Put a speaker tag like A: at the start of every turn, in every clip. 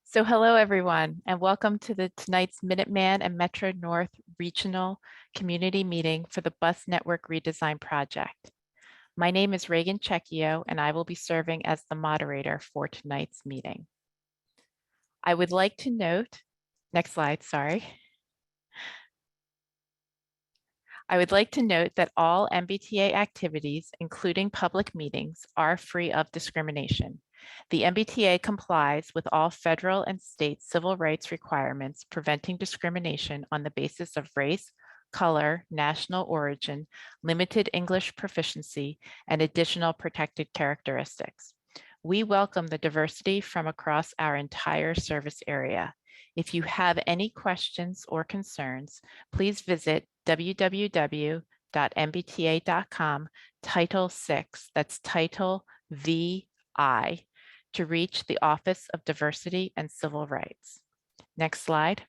A: So hello, everyone, and welcome to tonight's Minuteman and Metro North Regional Community Meeting for the Bus Network Redesign Project. My name is Reagan Checchio, and I will be serving as the moderator for tonight's meeting. I would like to note, next slide, sorry. I would like to note that all MBTA activities, including public meetings, are free of discrimination. The MBTA complies with all federal and state civil rights requirements preventing discrimination on the basis of race, color, national origin, limited English proficiency, and additional protected characteristics. We welcome the diversity from across our entire service area. If you have any questions or concerns, please visit www.mbta.com, Title 6, that's Title VI, to reach the Office of Diversity and Civil Rights. Next slide.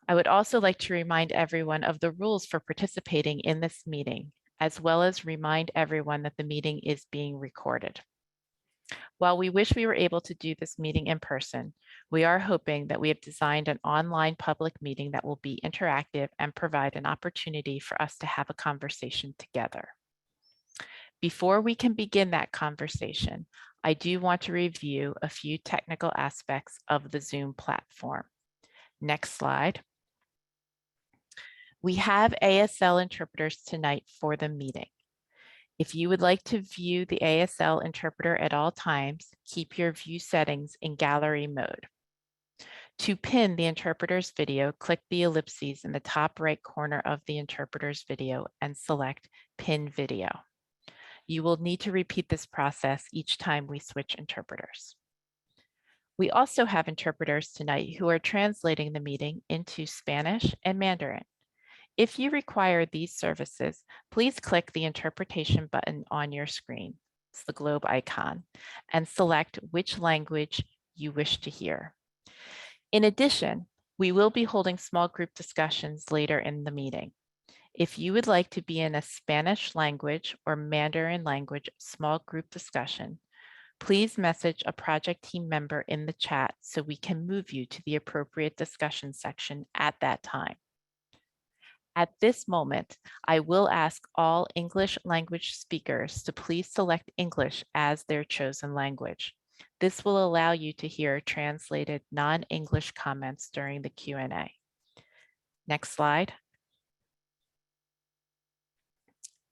A: I would also like to remind everyone of the rules for participating in this meeting, as well as remind everyone that the meeting is being recorded. While we wish we were able to do this meeting in person, we are hoping that we have designed an online public meeting that will be interactive and provide an opportunity for us to have a conversation together. Before we can begin that conversation, I do want to review a few technical aspects of the Zoom platform. Next slide. We have Asl Interpreters tonight for the meeting. If you would like to view the Asl interpreter at all times, keep your view settings in gallery mode. To pin the interpreter's video, click the ellipses in the top right corner of the interpreter's video and select Pin Video. You will need to repeat this process each time we switch interpreters. We also have interpreters tonight who are translating the meeting into Spanish and Mandarin. If you require these services, please click the interpretation button on your screen, it's the globe icon, and select which language you wish to hear. In addition, we will be holding small group discussions later in the meeting. If you would like to be in a Spanish language or Mandarin language small group discussion, please message a project team member in the chat so we can move you to the appropriate discussion section at that time. At this moment, I will ask all English language speakers to please select English as their chosen language. This will allow you to hear translated non-English comments during the Q&A. Next slide.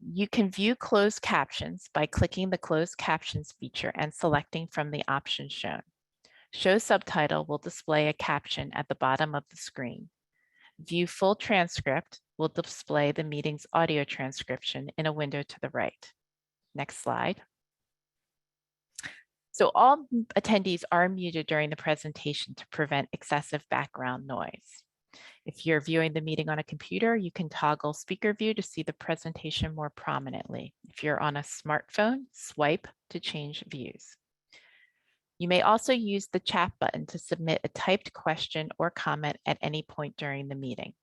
A: You can view closed captions by clicking the closed captions feature and selecting from the options shown. Show subtitle will display a caption at the bottom of the screen. View full transcript will display the meeting's audio transcription in a window to the right. Next slide. So all attendees are muted during the presentation to prevent excessive background noise. If you're viewing the meeting on a computer, you can toggle speaker view to see the presentation more prominently. If you're on a smartphone, swipe to change views. You may also use the chat button to submit a typed question or comment at any point during the meeting.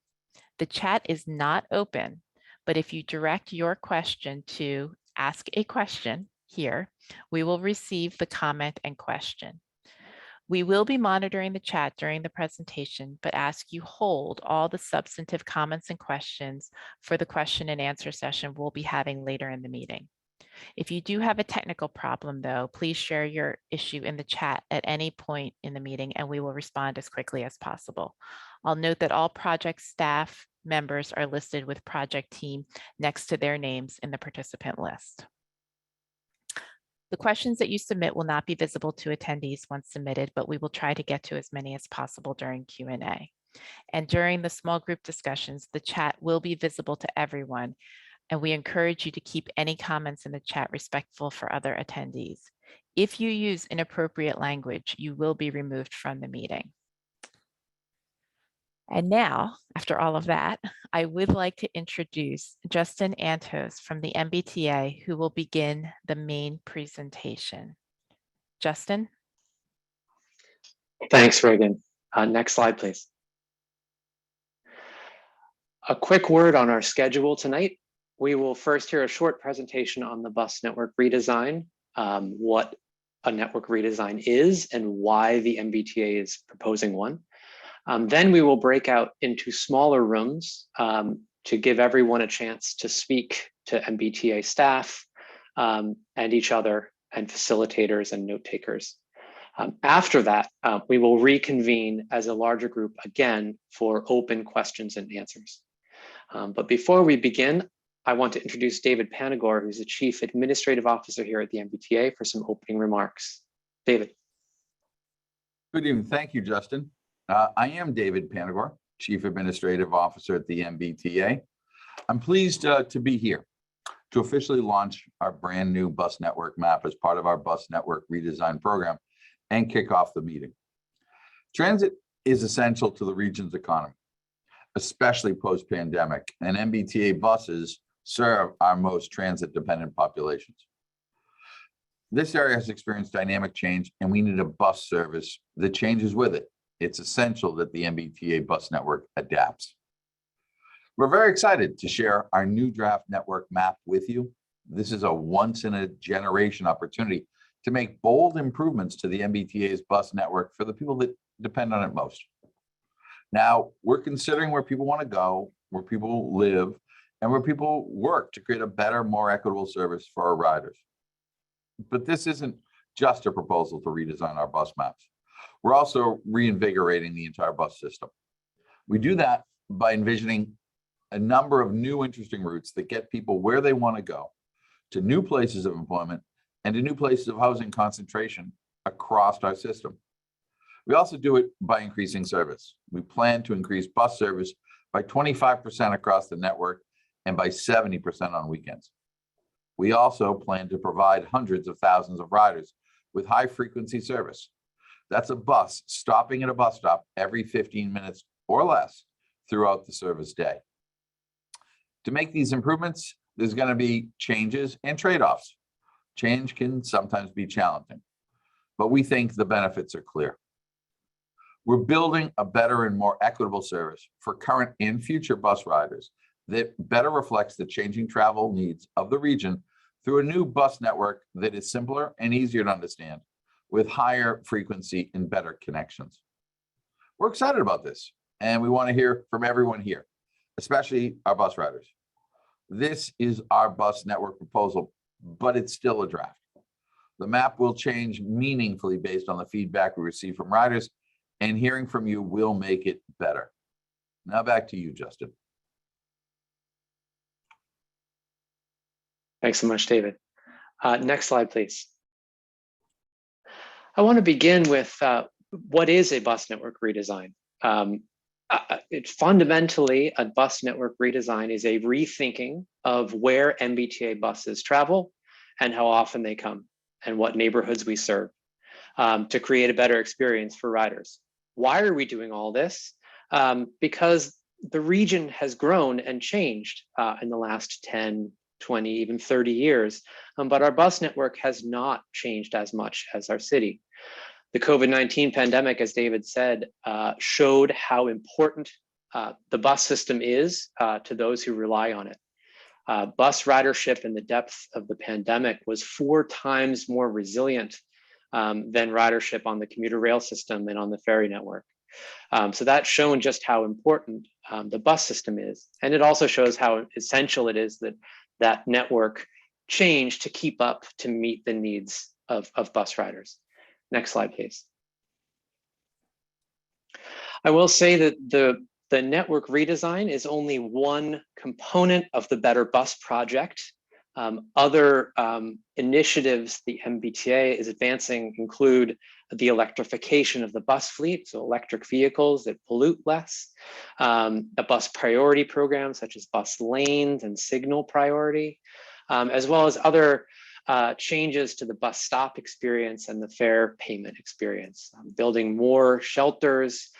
A: The chat is not open, but if you direct your question to ask a question here, we will receive the comment and question. We will be monitoring the chat during the presentation, but ask you hold all the substantive comments and questions for the question and answer session we'll be having later in the meeting. If you do have a technical problem though, please share your issue in the chat at any point in the meeting and we will respond as quickly as possible. I'll note that all project staff members are listed with project team next to their names in the participant list. The questions that you submit will not be visible to attendees once submitted, but we will try to get to as many as possible during Q&A. And during the small group discussions, the chat will be visible to everyone, and we encourage you to keep any comments in the chat respectful for other attendees. If you use inappropriate language, you will be removed from the meeting. And now, after all of that, I would like to introduce Justin Antos from the MBTA, who will begin the main presentation. Justin?
B: Thanks, Reagan. Next slide, please. A quick word on our schedule tonight. We will first hear a short presentation on the bus network redesign, what a network redesign is and why the MBTA is proposing one. Then we will break out into smaller rooms to give everyone a chance to speak to MBTA staff and each other and facilitators and note takers. After that, we will reconvene as a larger group again for open questions and answers. But before we begin, I want to introduce David Panagore, who's the Chief Administrative Officer here at the MBTA, for some opening remarks. David.
C: Good evening. Thank you, Justin. I am David Panagore, Chief Administrative Officer at the MBTA. I'm pleased to be here to officially launch our brand new bus network map as part of our bus network redesign program and kick off the meeting. Transit is essential to the region's economy, especially post-pandemic, and MBTA buses serve our most transit-dependent populations. This area has experienced dynamic change, and we need a bus service that changes with it. It's essential that the MBTA bus network adapts. We're very excited to share our new draft network map with you. This is a once-in-a-generation opportunity to make bold improvements to the MBTA's bus network for the people that depend on it most. Now, we're considering where people want to go, where people live, and where people work to create a better, more equitable service for our riders. But this isn't just a proposal to redesign our bus maps. We're also reinvigorating the entire bus system. We do that by envisioning a number of new interesting routes that get people where they want to go, to new places of employment, and to new places of housing concentration across our system. We also do it by increasing service. We plan to increase bus service by 25% across the network and by 70% on weekends. We also plan to provide hundreds of thousands of riders with high frequency service. That's a bus stopping at a bus stop every 15 minutes or less throughout the service day. To make these improvements, there's going to be changes and trade-offs. Change can sometimes be challenging, but we think the benefits are clear. We're building a better and more equitable service for current and future bus riders that better reflects the changing travel needs of the region through a new bus network that is simpler and easier to understand, with higher frequency and better connections. We're excited about this, and we want to hear from everyone here, especially our bus riders. This is our bus network proposal, but it's still a draft. The map will change meaningfully based on the feedback we receive from riders, and hearing from you will make it better. Now back to you, Justin.
B: Thanks so much, David. Next slide, please. I want to begin with what is a bus network redesign? Fundamentally, a bus network redesign is a rethinking of where MBTA buses travel and how often they come and what neighborhoods we serve to create a better experience for riders. Why are we doing all this? Because the region has grown and changed in the last 10, 20, even 30 years, but our bus network has not changed as much as our city. The COVID-19 pandemic, as David said, showed how important the bus system is to those who rely on it. Bus ridership in the depth of the pandemic was 4 times more resilient than ridership on the commuter rail system and on the ferry network. So that's shown just how important the bus system is. And it also shows how essential it is that that network change to keep up to meet the needs of bus riders. Next slide, please. I will say that the network redesign is only one component of the Better Bus project. Other initiatives the MBTA is advancing include the electrification of the bus fleet, so electric vehicles that pollute less, a bus priority program such as bus lanes and signal priority, as well as other changes to the bus stop experience and the fare payment experience, building more shelters,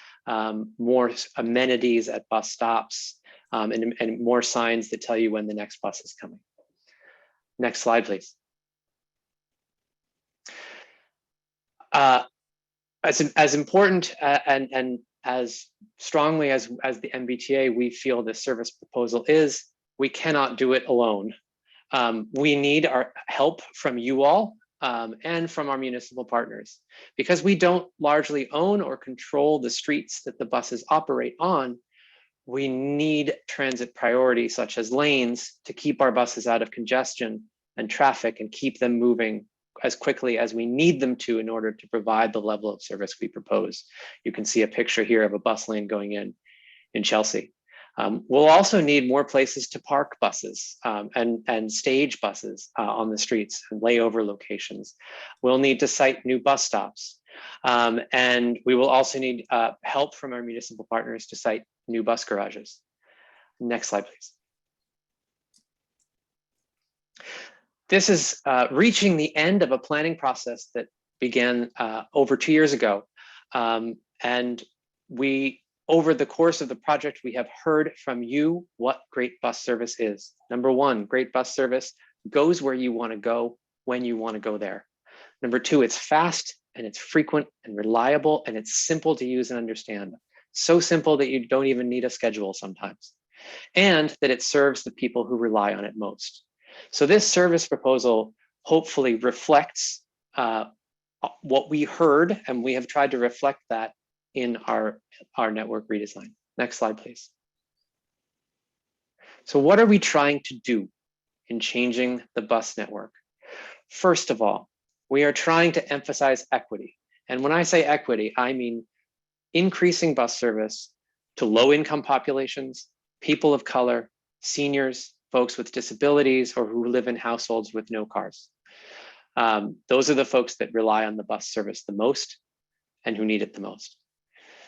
B: more amenities at bus stops, and more signs that tell you when the next bus is coming. Next slide, please. As important and as strongly as the MBTA we feel this service proposal is, we cannot do it alone. We need our help from you all and from our municipal partners. Because we don't largely own or control the streets that the buses operate on, we need transit priorities such as lanes to keep our buses out of congestion and traffic and keep them moving as quickly as we need them to in order to provide the level of service we propose. You can see a picture here of a bus lane going in Chelsea. We'll also need more places to park buses and stage buses on the streets and layover locations. We'll need to site new bus stops. And we will also need help from our municipal partners to site new bus garages. Next slide, please. This is reaching the end of a planning process that began over 2 years ago. And over the course of the project, we have heard from you what great bus service is. Number one, great bus service goes where you want to go when you want to go there. Number two, it's fast and it's frequent and reliable and it's simple to use and understand. So simple that you don't even need a schedule sometimes. And that it serves the people who rely on it most. So this service proposal hopefully reflects what we heard, and we have tried to reflect that in our network redesign. Next slide, please. So what are we trying to do in changing the bus network? First of all, we are trying to emphasize equity. And when I say equity, I mean increasing bus service to low-income populations, people of color, seniors, folks with disabilities, or who live in households with no cars. Those are the folks that rely on the bus service the most and who need it the most.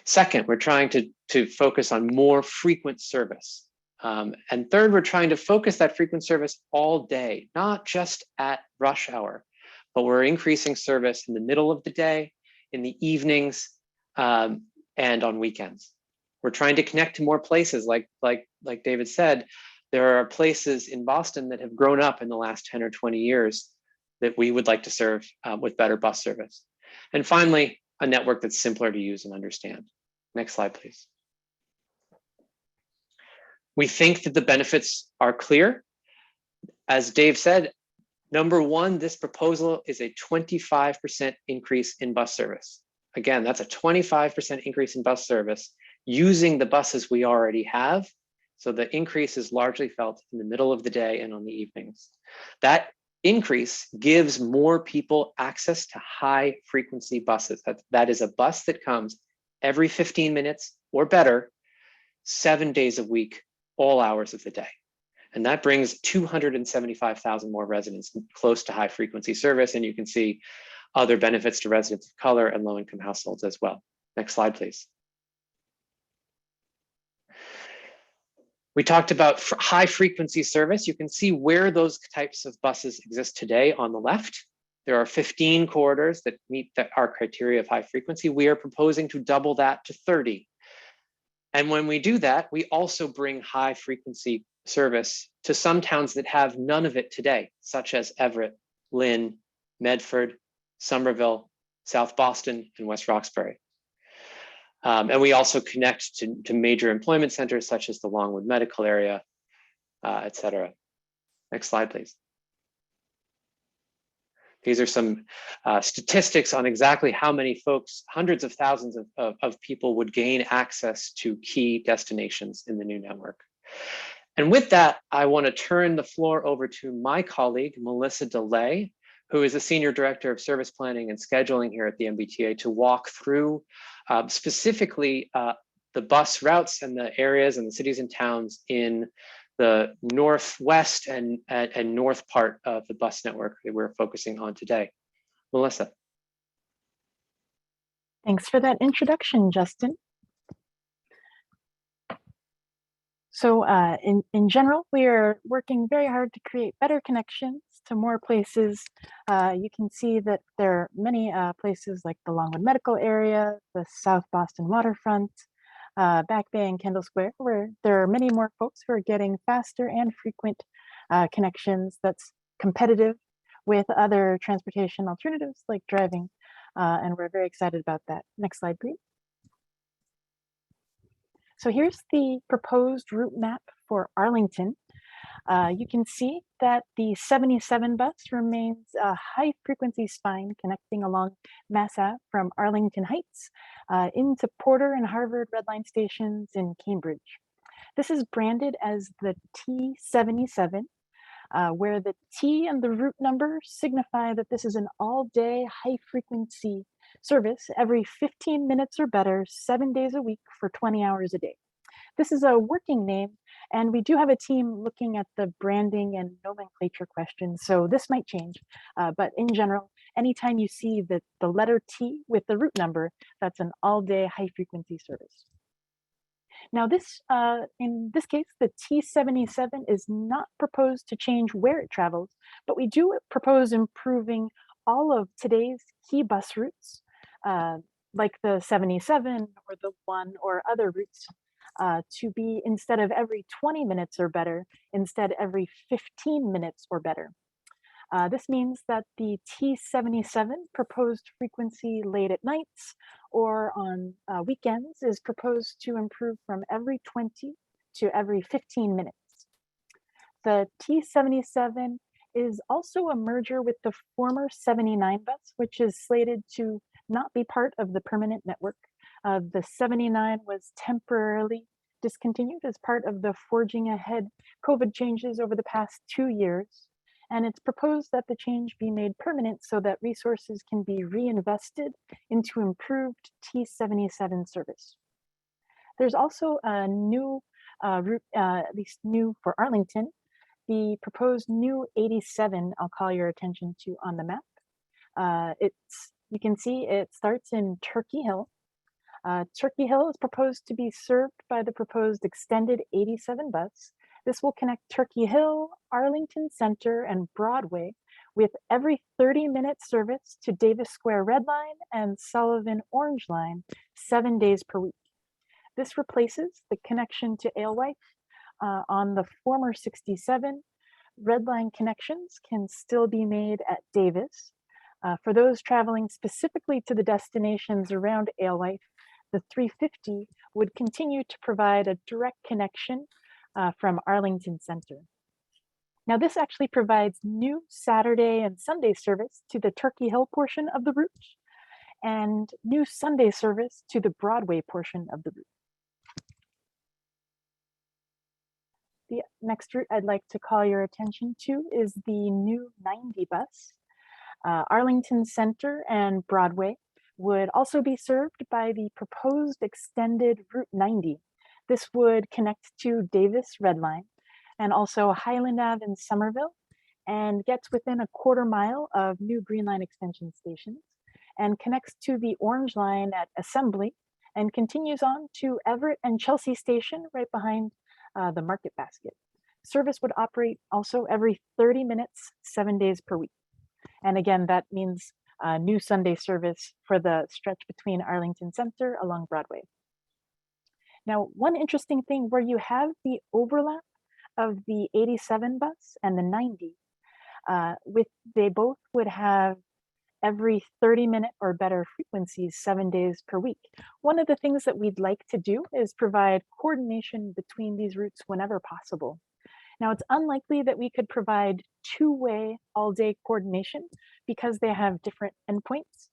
B: Second, we're trying to focus on more frequent service. And third, we're trying to focus that frequent service all day, not just at rush hour, but we're increasing service in the middle of the day, in the evenings, and on weekends. We're trying to connect to more places, like David said. There are places in Boston that have grown up in the last 10 or 20 years that we would like to serve with better bus service. And finally, a network that's simpler to use and understand. Next slide, please. We think that the benefits are clear. As Dave said, number one, this proposal is a 25% increase in bus service. Again, that's a 25% increase in bus service using the buses we already have. So the increase is largely felt in the middle of the day and on the evenings. That increase gives more people access to high frequency buses. That is a bus that comes every 15 minutes or better, 7 days a week, all hours of the day. And that brings 275,000 more residents close to high frequency service. And you can see other benefits to residents of color and low-income households as well. Next slide, please. We talked about high frequency service. You can see where those types of buses exist today on the left. There are 15 corridors that meet our criteria of high frequency. We are proposing to double that to 30. And when we do that, we also bring high frequency service to some towns that have none of it today, such as Everett, Lynn, Medford, Somerville, South Boston, and West Roxbury. And we also connect to major employment centers such as the Longwood Medical Area, et cetera. Next slide, please. These are some statistics on exactly how many folks, hundreds of thousands of people would gain access to key destinations in the new network. And with that, I want to turn the floor over to my colleague, Melissa DeLay, who is a Senior Director of Service Planning and Scheduling here at the MBTA, to walk through specifically the bus routes and the areas and the cities and towns in the northwest and north part of the bus network that we're focusing on today. Melissa.
D: Thanks for that introduction, Justin. So in general, we are working very hard to create better connections to more places. You can see that there are many places like the Longwood Medical Area, the South Boston waterfront, Back Bay and Kendall Square, where there are many more folks who are getting faster and frequent connections that's competitive with other transportation alternatives like driving. And we're very excited about that. Next slide, please. So here's the proposed route map for Arlington. You can see that the 77 bus remains a high frequency spine connecting along Mass Ave from Arlington Heights into Porter and Harvard Redline stations in Cambridge. This is branded as the T77, where the T and the route number signify that this is an all-day high-frequency service every 15 minutes or better, 7 days a week for 20 hours a day. This is a working name, and we do have a team looking at the branding and nomenclature questions, so this might change. But in general, anytime you see the letter T with the route number, that's an all-day high-frequency service. Now in this case, the T77 is not proposed to change where it travels, but we do propose improving all of today's key bus routes, like the 77 or the 1 or other routes, to be instead of every 20 minutes or better, instead every 15 minutes or better. This means that the T77 proposed frequency late at nights or on weekends is proposed to improve from every 20 to every 15 minutes. The T77 is also a merger with the former 79 bus, which is slated to not be part of the permanent network. The 79 was temporarily discontinued as part of the Forging Ahead COVID changes over the past 2 years. And it's proposed that the change be made permanent so that resources can be reinvested into improved T77 service. There's also a new route, at least new for Arlington, the proposed new 87 I'll call your attention to on the map. You can see it starts in Turkey Hill. Turkey Hill is proposed to be served by the proposed extended 87 bus. This will connect Turkey Hill, Arlington Center, and Broadway with every 30-minute service to Davis Square Redline and Sullivan Orange Line 7 days per week. This replaces the connection to Alewife on the former 67. Redline connections can still be made at Davis. For those traveling specifically to the destinations around Alewife, the 350 would continue to provide a direct connection from Arlington Center. Now this actually provides new Saturday and Sunday service to the Turkey Hill portion of the route and new Sunday service to the Broadway portion of the route. The next route I'd like to call your attention to is the new 90 bus. Arlington Center and Broadway would also be served by the proposed extended Route 90. This would connect to Davis Redline and also Highland Ave in Somerville and gets within a quarter mile of new Green Line extension stations and connects to the Orange Line at Assembly and continues on to Everett and Chelsea Station right behind the Market Basket. Service would operate also every 30 minutes, 7 days per week. And again, that means new Sunday service for the stretch between Arlington Center along Broadway. Now, one interesting thing where you have the overlap of the 87 bus and the 90, they both would have every 30-minute or better frequencies 7 days per week. One of the things that we'd like to do is provide coordination between these routes whenever possible. Now, it's unlikely that we could provide two-way all-day coordination because they have different endpoints.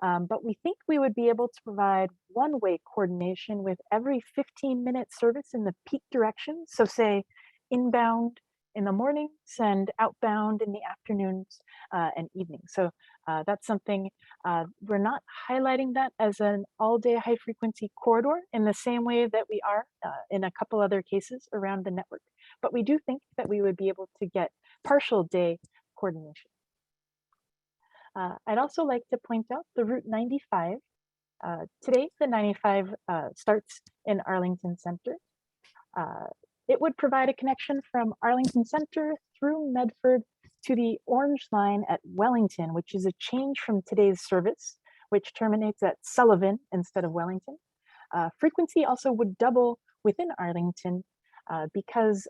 D: But we think we would be able to provide one-way coordination with every 15-minute service in the peak direction. So say inbound in the mornings and outbound in the afternoons and evenings. So that's something, we're not highlighting that as an all-day high-frequency corridor in the same way that we are in a couple other cases around the network. But we do think that we would be able to get partial day coordination. I'd also like to point out the Route 95. Today, the 95 starts in Arlington Center. It would provide a connection from Arlington Center through Medford to the Orange Line at Wellington, which is a change from today's service, which terminates at Sullivan instead of Wellington. Frequency also would double within Arlington because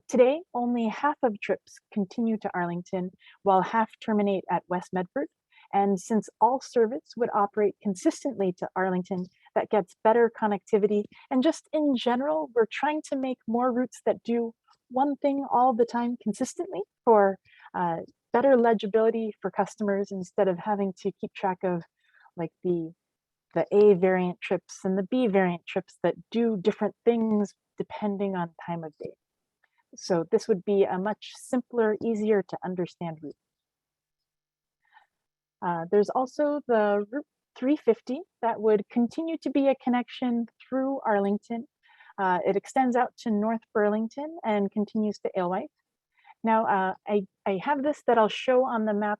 D: today only half of trips continue to Arlington while half terminate at West Medford. And since all service would operate consistently to Arlington, that gets better connectivity. And just in general, we're trying to make more routes that do one thing all the time consistently for better legibility for customers instead of having to keep track of like the A variant trips and the B variant trips that do different things depending on time of day. So this would be a much simpler, easier to understand route. There's also the Route 350 that would continue to be a connection through Arlington. It extends out to North Burlington and continues to Alewife. Now, I have this that I'll show on the map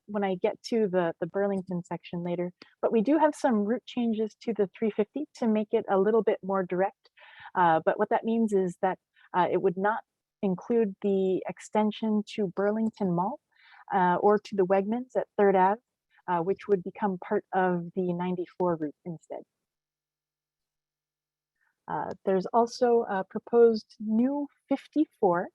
D: when I get to the Burlington section later, but we do have some route changes to the 350 to make it a little bit more direct. But what that means is that it would not include the extension to Burlington Mall or to the Wegmans at 3rd Ave, which would become part of the 94 route instead. There's also a proposed new 54.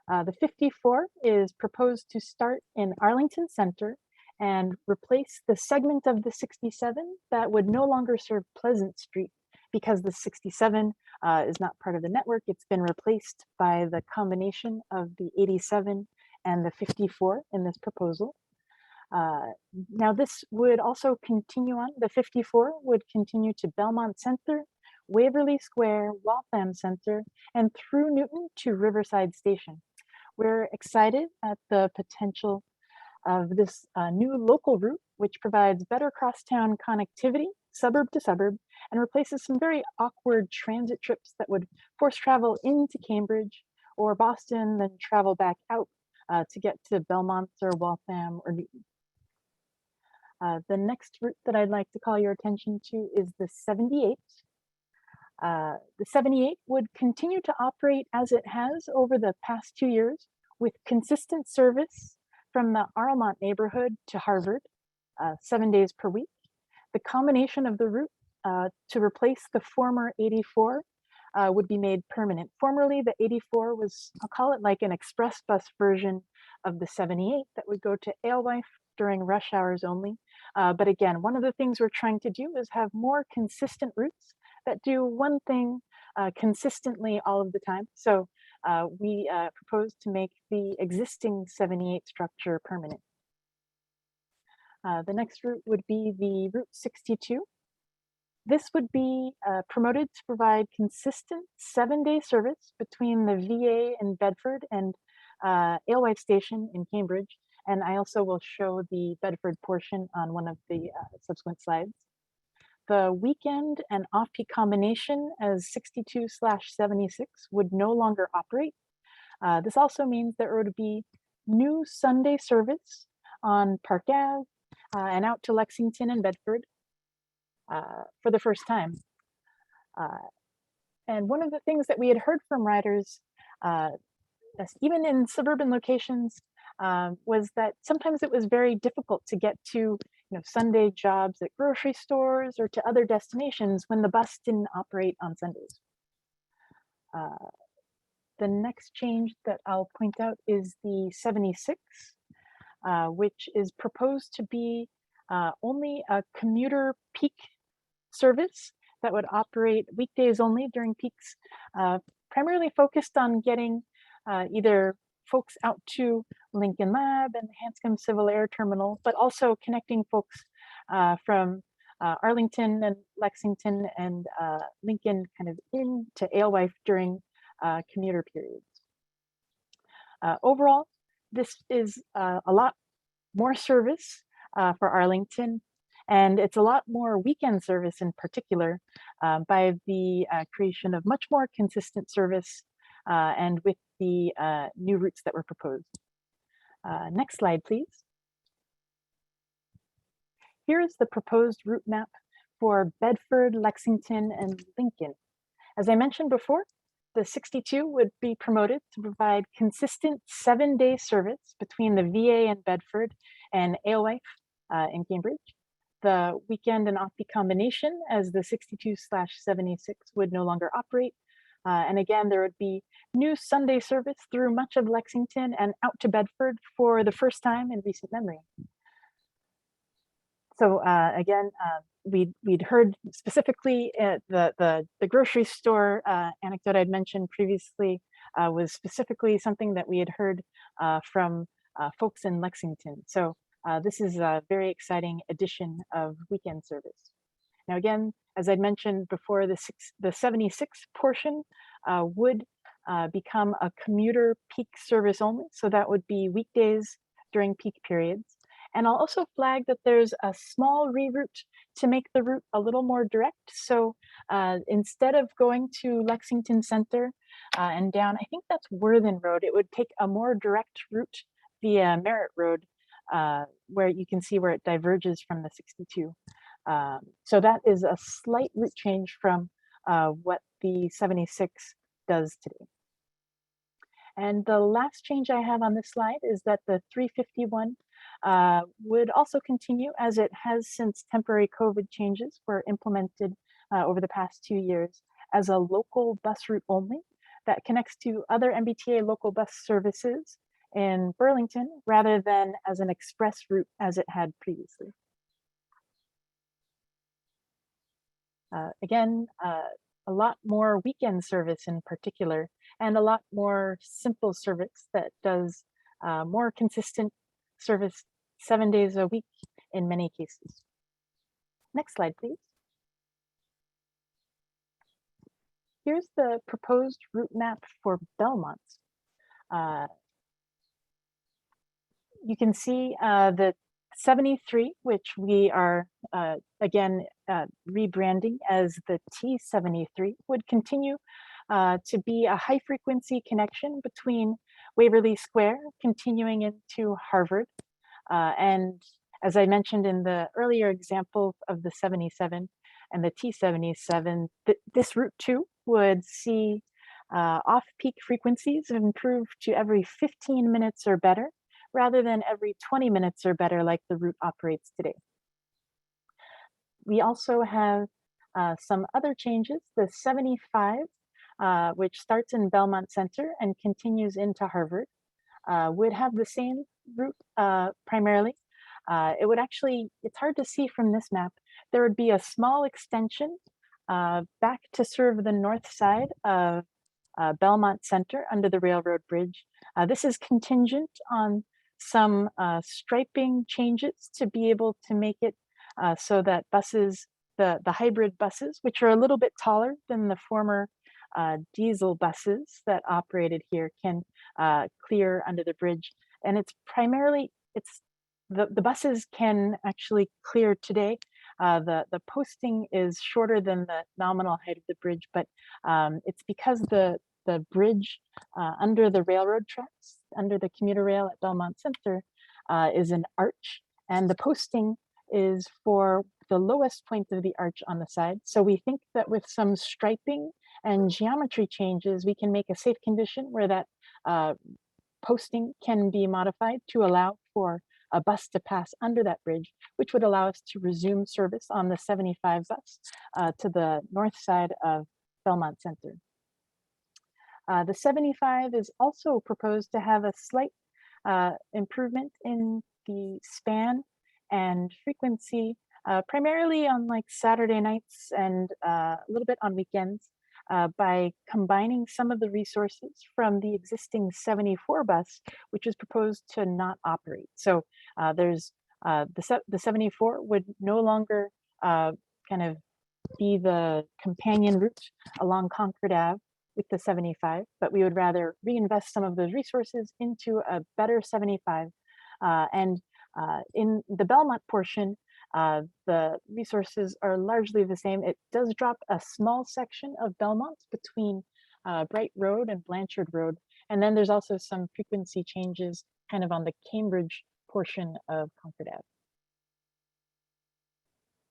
D: The 54 is proposed to start in Arlington Center and replace the segment of the 67 that would no longer serve Pleasant Street because the 67 is not part of the network. It's been replaced by the combination of the 87 and the 54 in this proposal. Now this would also continue on. The 54 would continue to Belmont Center, Waverly Square, Waltham Center, and through Newton to Riverside Station. We're excited at the potential of this new local route, which provides better crosstown connectivity, suburb to suburb, and replaces some very awkward transit trips that would force travel into Cambridge or Boston, then travel back out to get to Belmont or Waltham or Newton. The next route that I'd like to call your attention to is the 78. The 78 would continue to operate as it has over the past 2 years with consistent service from the Arlmont neighborhood to Harvard, 7 days per week. The combination of the route to replace the former 84 would be made permanent. Formerly, the 84 was, I'll call it like an express bus version of the 78 that would go to Alewife during rush hours only. But again, one of the things we're trying to do is have more consistent routes that do one thing consistently all of the time. So we propose to make the existing 78 structure permanent. The next route would be the Route 62. This would be promoted to provide consistent 7-day service between the VA in Bedford and Alewife Station in Cambridge. And I also will show the Bedford portion on one of the subsequent slides. The weekend and off-peak combination as 62/76 would no longer operate. This also means there would be new Sunday service on Park Ave and out to Lexington and Bedford for the first time. And one of the things that we had heard from riders, even in suburban locations, was that sometimes it was very difficult to get to Sunday jobs at grocery stores or to other destinations when the bus didn't operate on Sundays. The next change that I'll point out is the 76, which is proposed to be only a commuter peak service that would operate weekdays only during peaks, primarily focused on getting either folks out to Lincoln Lab and the Hanscom Civil Air Terminal, but also connecting folks from Arlington and Lexington and Lincoln kind of into Alewife during commuter periods. Overall, this is a lot more service for Arlington, and it's a lot more weekend service in particular by the creation of much more consistent service and with the new routes that were proposed. Next slide, please. Here is the proposed route map for Bedford, Lexington, and Lincoln. As I mentioned before, the 62 would be promoted to provide consistent 7-day service between the VA in Bedford and Alewife in Cambridge. The weekend and off-peak combination as the 62/76 would no longer operate. And again, there would be new Sunday service through much of Lexington and out to Bedford for the first time in recent memory. So again, we'd heard specifically the grocery store anecdote I'd mentioned previously was specifically something that we had heard from folks in Lexington. So this is a very exciting addition of weekend service. Now, again, as I'd mentioned before, the 76 portion would become a commuter peak service only. So that would be weekdays during peak periods. And I'll also flag that there's a small reroute to make the route a little more direct. So instead of going to Lexington Center and down, I think that's Worthen Road, it would take a more direct route via Merritt Road, where you can see where it diverges from the 62. So that is a slight route change from what the 76 does today. And the last change I have on this slide is that the 351 would also continue, as it has since temporary COVID changes were implemented over the past 2 years, as a local bus route only that connects to other MBTA local bus services in Burlington, rather than as an express route as it had previously. Again, a lot more weekend service in particular, and a lot more simple service that does more consistent service 7 days a week in many cases. Next slide, please. Here's the proposed route map for Belmont. You can see the 73, which we are again rebranding as the T73, would continue to be a high frequency connection between Waverly Square continuing into Harvard. And as I mentioned in the earlier example of the 77 and the T77, this route too would see off-peak frequencies improve to every 15 minutes or better, rather than every 20 minutes or better like the route operates today. We also have some other changes. The 75, which starts in Belmont Center and continues into Harvard, would have the same route primarily. It would actually, it's hard to see from this map, there would be a small extension back to serve the north side of Belmont Center under the railroad bridge. This is contingent on some striping changes to be able to make it so that buses, the hybrid buses, which are a little bit taller than the former diesel buses that operated here, can clear under the bridge. And it's primarily, the buses can actually clear today. The posting is shorter than the nominal height of the bridge, but it's because the bridge under the railroad tracks, under the commuter rail at Belmont Center, is an arch, and the posting is for the lowest point of the arch on the side. So we think that with some striping and geometry changes, we can make a safe condition where that posting can be modified to allow for a bus to pass under that bridge, which would allow us to resume service on the 75 bus to the north side of Belmont Center. The 75 is also proposed to have a slight improvement in the span and frequency, primarily on like Saturday nights and a little bit on weekends, by combining some of the resources from the existing 74 bus, which is proposed to not operate. So there's the 74 would no longer kind of be the companion route along Concord Ave with the 75, but we would rather reinvest some of those resources into a better 75. And in the Belmont portion, the resources are largely the same. It does drop a small section of Belmont between Bright Road and Blanchard Road. And then there's also some frequency changes kind of on the Cambridge portion of Concord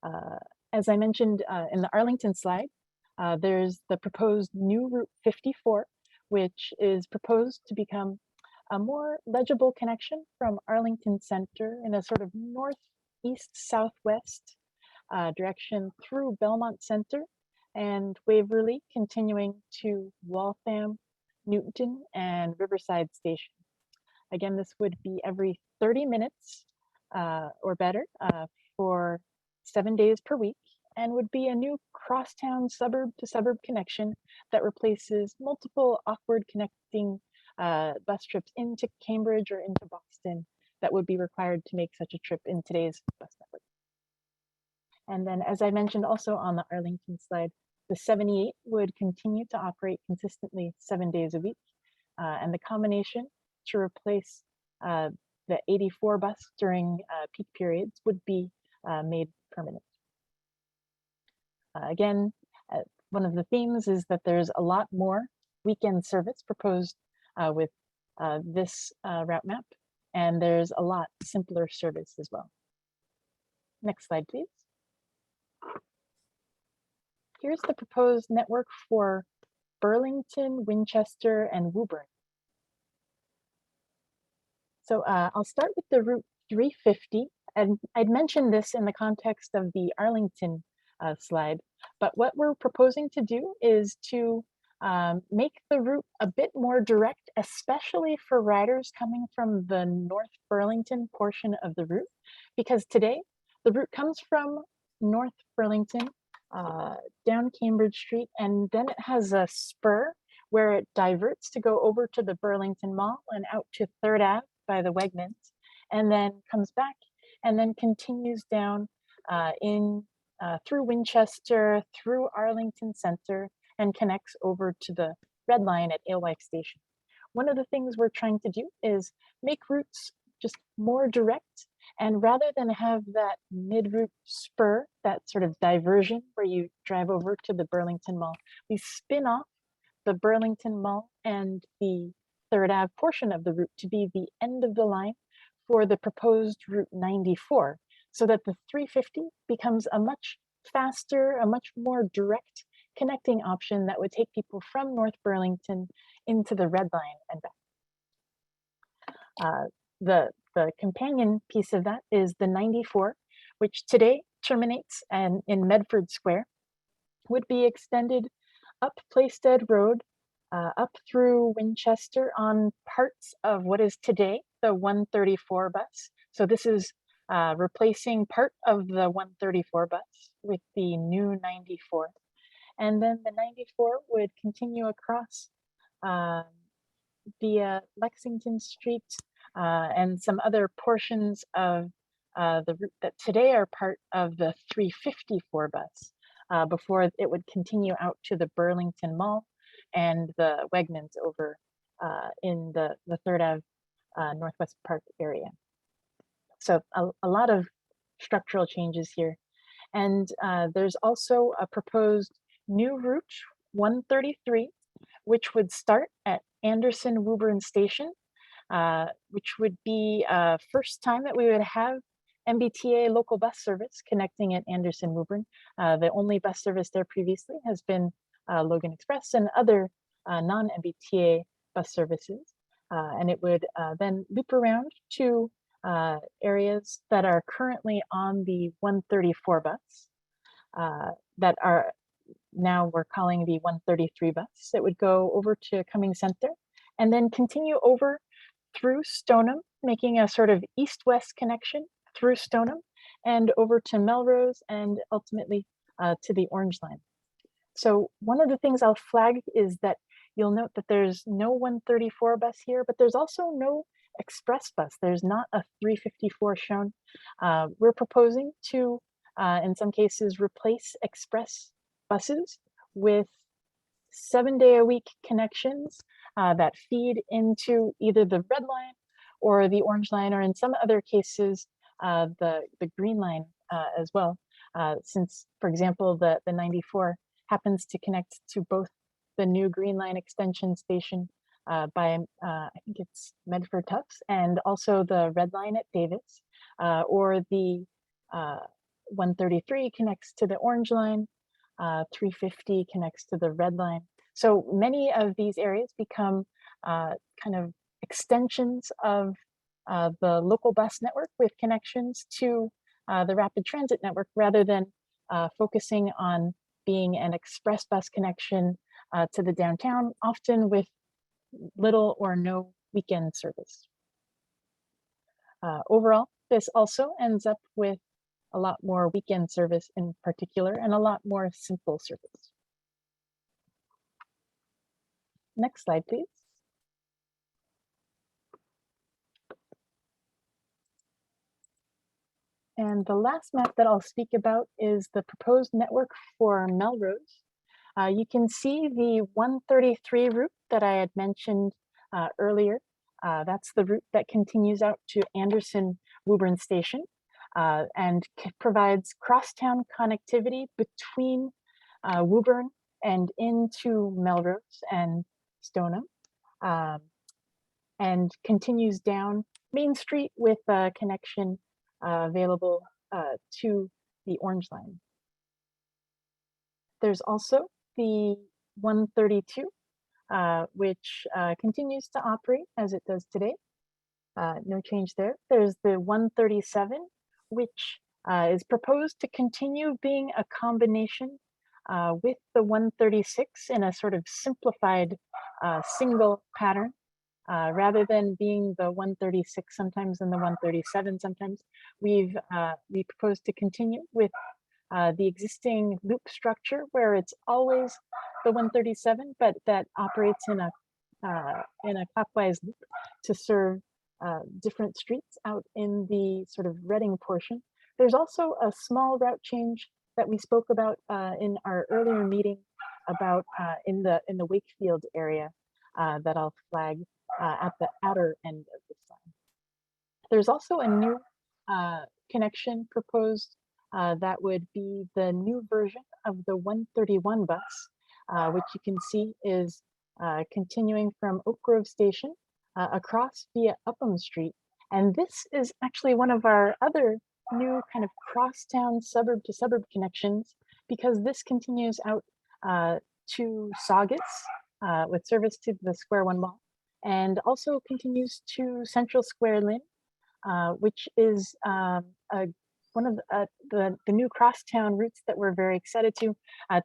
D: Ave. As I mentioned in the Arlington slide, there's the proposed new Route 54, which is proposed to become a more legible connection from Arlington Center in a sort of northeast southwest direction through Belmont Center and Waverly, continuing to Waltham, Newton, and Riverside Station. Again, this would be every 30 minutes or better for 7 days per week. and would be a new crosstown suburb to suburb connection that replaces multiple awkward connecting bus trips into Cambridge or into Boston that would be required to make such a trip in today's bus network. And then, as I mentioned also on the Arlington slide, the 78 would continue to operate consistently 7 days a week. And the combination to replace the 84 bus during peak periods would be made permanent. Again, one of the themes is that there's a lot more weekend service proposed with this route map, and there's a lot simpler service as well. Next slide, please. Here's the proposed network for Burlington, Winchester, and Woburn. So I'll start with the Route 350, and I'd mentioned this in the context of the Arlington slide, but what we're proposing to do is to make the route a bit more direct, especially for riders coming from the North Burlington portion of the route, because today the route comes from North Burlington down Cambridge Street, and then it has a spur where it diverts to go over to the Burlington Mall and out to 3rd Ave by the Wegmans, and then comes back and then continues down through Winchester, through Arlington Center, and connects over to the Redline at Alewife Station. One of the things we're trying to do is make routes just more direct, and rather than have that mid-route spur, that sort of diversion where you drive over to the Burlington Mall, we spin off the Burlington Mall and the 3rd Ave portion of the route to be the end of the line for the proposed Route 94, so that the 350 becomes a much faster, a much more direct connecting option that would take people from North Burlington into the Red Line and back. The companion piece of that is the 94, which today terminates in Bedford Square, would be extended up Plaisted Road, up through Winchester on parts of what is today the 134 bus. So this is replacing part of the 134 bus with the new 94. And then the 94 would continue across via Lexington Street and some other portions of the route that today are part of the 354 bus before it would continue out to the Burlington Mall and the Wegmans over in the 3rd Ave Northwest Park area. So a lot of structural changes here. And there's also a proposed new route 133, which would start at Anderson Woburn Station, which would be first time that we would have MBTA local bus service connecting at Anderson Woburn. The only bus service there previously has been Logan Express and other non-MBTA bus services. And it would then loop around to areas that are currently on the 134 bus that are now we're calling the 133 bus. It would go over to Cumming Center and then continue over through Stoneham, making a sort of east-west connection through Stoneham and over to Melrose and ultimately to the Orange Line. So one of the things I'll flag is that you'll note that there's no 134 bus here, but there's also no express bus. There's not a 354 shown. We're proposing to, in some cases, replace express buses with 7-day-a-week connections that feed into either the Red Line or the Orange Line, or in some other cases, the Green Line as well. Since, for example, the 94 happens to connect to both the new Green Line extension station by, I think it's Medford Tufts, and also the Red Line at Davis, or the 133 connects to the Orange Line, 350 connects to the Red Line. So many of these areas become kind of extensions of the local bus network with connections to the rapid transit network, rather than focusing on being an express bus connection to the downtown, often with little or no weekend service. Overall, this also ends up with a lot more weekend service in particular, and a lot more simple service. Next slide, please. And the last map that I'll speak about is the proposed network for Melrose. You can see the 133 route that I had mentioned earlier. That's the route that continues out to Anderson Woburn Station and provides crosstown connectivity between Woburn and into Melrose and Stoneham, and continues down Main Street with a connection available to the Orange Line. There's also the 132, which continues to operate as it does today. No change there. There's the 137, which is proposed to continue being a combination with the 136 in a sort of simplified single pattern. Rather than being the 136 sometimes and the 137 sometimes, we propose to continue with the existing loop structure where it's always the 137, but that operates in a clockwise loop to serve different streets out in the sort of Reading portion. There's also a small route change that we spoke about in our earlier meeting about in the Wakefield area that I'll flag at the outer end of this line. There's also a new connection proposed that would be the new version of the 131 bus, which you can see is continuing from Oak Grove Station across via Upham Street. And this is actually one of our other new kind of crosstown suburb to suburb connections, because this continues out to Saugus with service to the Square One Mall, and also continues to Central Square Lynn, which is one of the new crosstown routes that we're very excited to.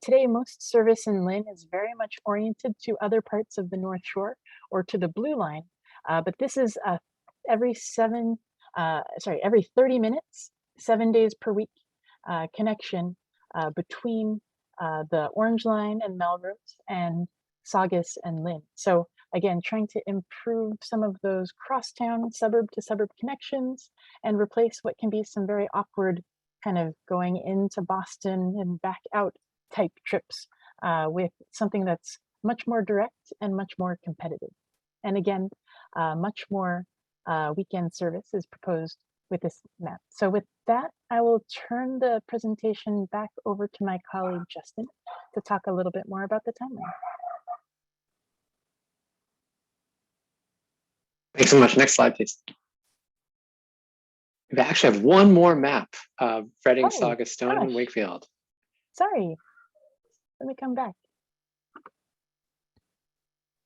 D: Today, most service in Lynn is very much oriented to other parts of the North Shore or to the Blue Line, but this is every 30 minutes, 7 days per week connection between the Orange Line and Melrose and Saugus and Lynn. So again, trying to improve some of those crosstown suburb to suburb connections and replace what can be some very awkward kind of going into Boston and back out type trips with something that's much more direct and much more competitive. And again, much more weekend service is proposed with this map. So with that, I will turn the presentation back over to my colleague, Justin, to talk a little bit more about the timeline.
B: Thanks so much. Next slide, please. We actually have one more map of Reading, Saugus, Stoneham, and Wakefield.
D: Sorry, let me come back.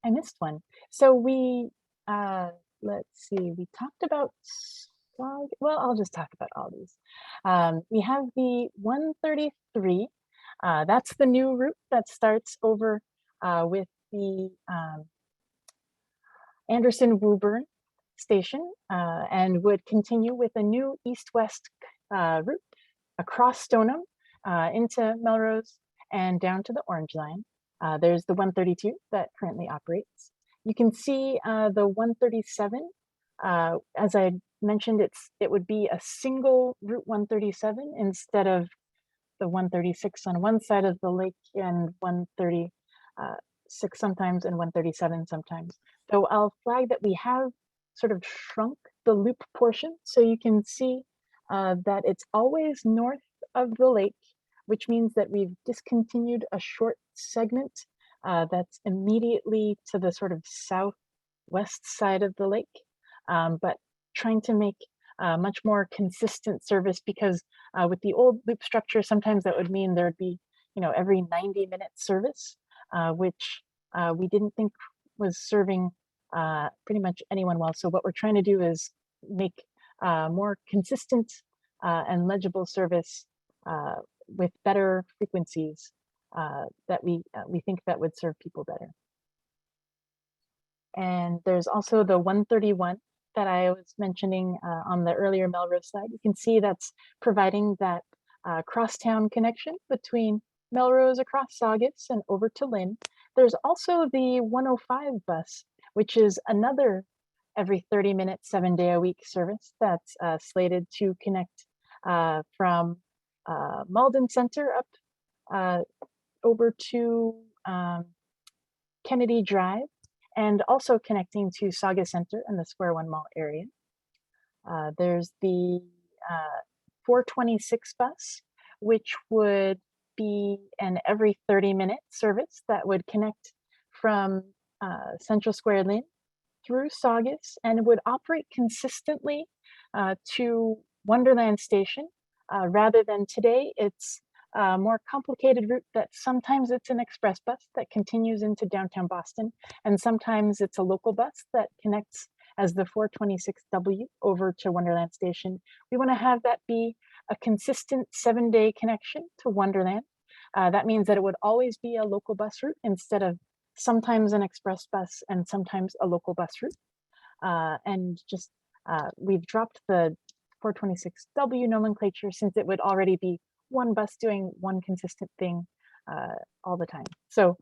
D: I missed one. So we, let's see, we talked about, well, I'll just talk about all these. We have the 133. That's the new route that starts over with the Anderson Woburn Station and would continue with a new east-west route across Stoneham into Melrose and down to the Orange Line. There's the 132 that currently operates. You can see the 137. As I mentioned, it would be a single Route 137 instead of the 136 on one side of the lake and 136 sometimes and 137 sometimes. So I'll flag that we have sort of shrunk the loop portion, so you can see that it's always north of the lake, which means that we've discontinued a short segment that's immediately to the sort of southwest side of the lake, but trying to make much more consistent service, because with the old loop structure, sometimes that would mean there'd be, every 90-minute service, which we didn't think was serving pretty much anyone well. So what we're trying to do is make more consistent and legible service with better frequencies that we think that would serve people better. And there's also the 131, that I was mentioning on the earlier Melrose slide, you can see that's providing that crosstown connection between Melrose across Saugus and over to Lynn. There's also the 105 bus, which is another every 30-minute, 7-day-a-week service that's slated to connect from Malden Center up over to Kennedy Drive, and also connecting to Saugus Center and the Square One Mall area. There's the 426 bus, which would be an every 30-minute service that would connect from Central Square Lynn through Saugus and would operate consistently to Wonderland Station. Rather than today, it's a more complicated route that sometimes it's an express bus that continues into downtown Boston, and sometimes it's a local bus that connects as the 426W over to Wonderland Station. We want to have that be a consistent 7-day connection to Wonderland. That means that it would always be a local bus route instead of sometimes an express bus and sometimes a local bus route. And just we've dropped the 426W nomenclature since it would already be one bus doing one consistent thing all the time. So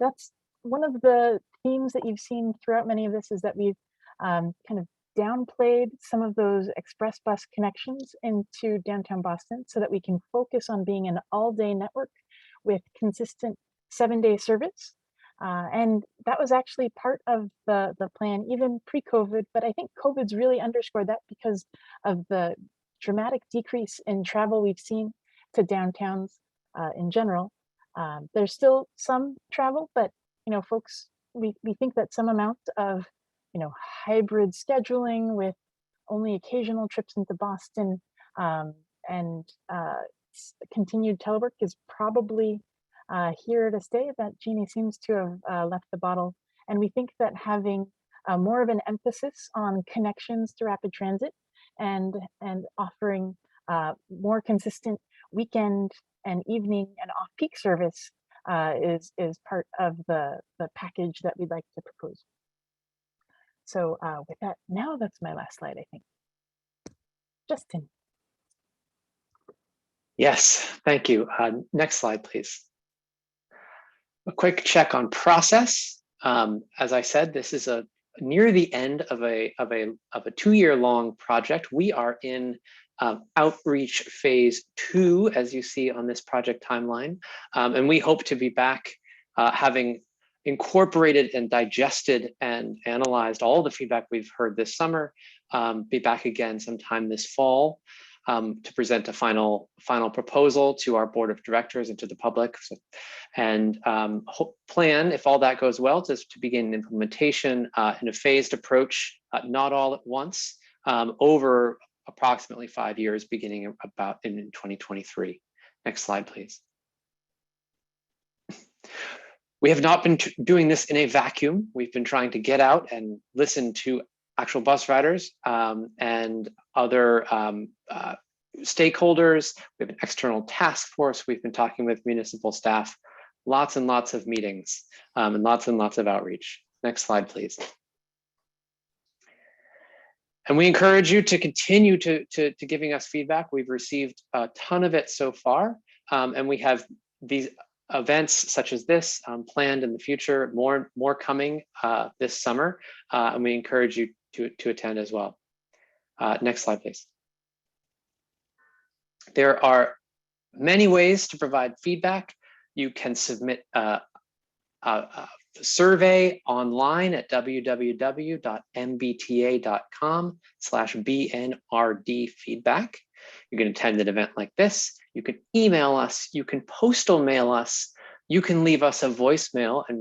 D: that's one of the themes that you've seen throughout many of this, is that we've kind of downplayed some of those express bus connections into downtown Boston so that we can focus on being an all-day network with consistent 7-day service. And that was actually part of the plan even pre-COVID, but I think COVID's really underscored that because of the dramatic decrease in travel we've seen to downtowns in general. There's still some travel, but folks, we think that some amount of hybrid scheduling with only occasional trips into Boston and continued telework is probably here to stay. That genie seems to have left the bottle, and we think that having more of an emphasis on connections to rapid transit and offering more consistent weekend and evening and off-peak service is part of the package that we'd like to propose. So with that, now that's my last slide, I think. Justin.
B: Yes, thank you. Next slide, please. A quick check on process. As I said, this is near the end of a 2-year-long project. We are in outreach phase 2, as you see on this project timeline, and we hope to be back having incorporated and digested and analyzed all the feedback we've heard this summer, be back again sometime this fall to present a final proposal to our board of directors and to the public. And plan, if all that goes well, to begin implementation in a phased approach, not all at once, over approximately 5 years, beginning about in 2023. Next slide, please. We have not been doing this in a vacuum. We've been trying to get out and listen to actual bus riders and other stakeholders. We have an external task force. We've been talking with municipal staff, lots and lots of meetings and lots of outreach. Next slide, please. And we encourage you to continue to giving us feedback. We've received a ton of it so far, and we have these events such as this planned in the future, more coming this summer, and we encourage you to attend as well. Next slide, please. There are many ways to provide feedback. You can submit a survey online at www.mbta.com/BNRD feedback. You can attend an event like this. You can email us. You can postal mail us. You can leave us a voicemail and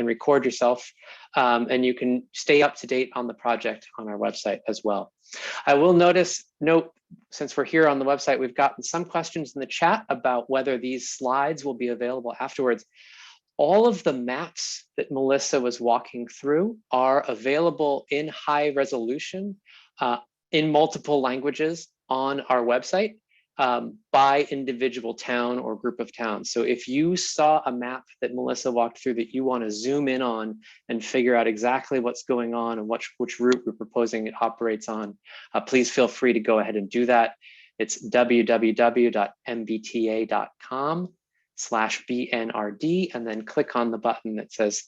B: record yourself, and you can stay up to date on the project on our website as well. I will note, since we're here on the website, we've gotten some questions in the chat about whether these slides will be available afterwards. All of the maps that Melissa was walking through are available in high resolution in multiple languages on our website. by individual town or group of towns. So if you saw a map that Melissa walked through that you want to zoom in on and figure out exactly what's going on and which route we're proposing it operates on, please feel free to go ahead and do that. It's www.mbta.com/BNRD, and then click on the button that says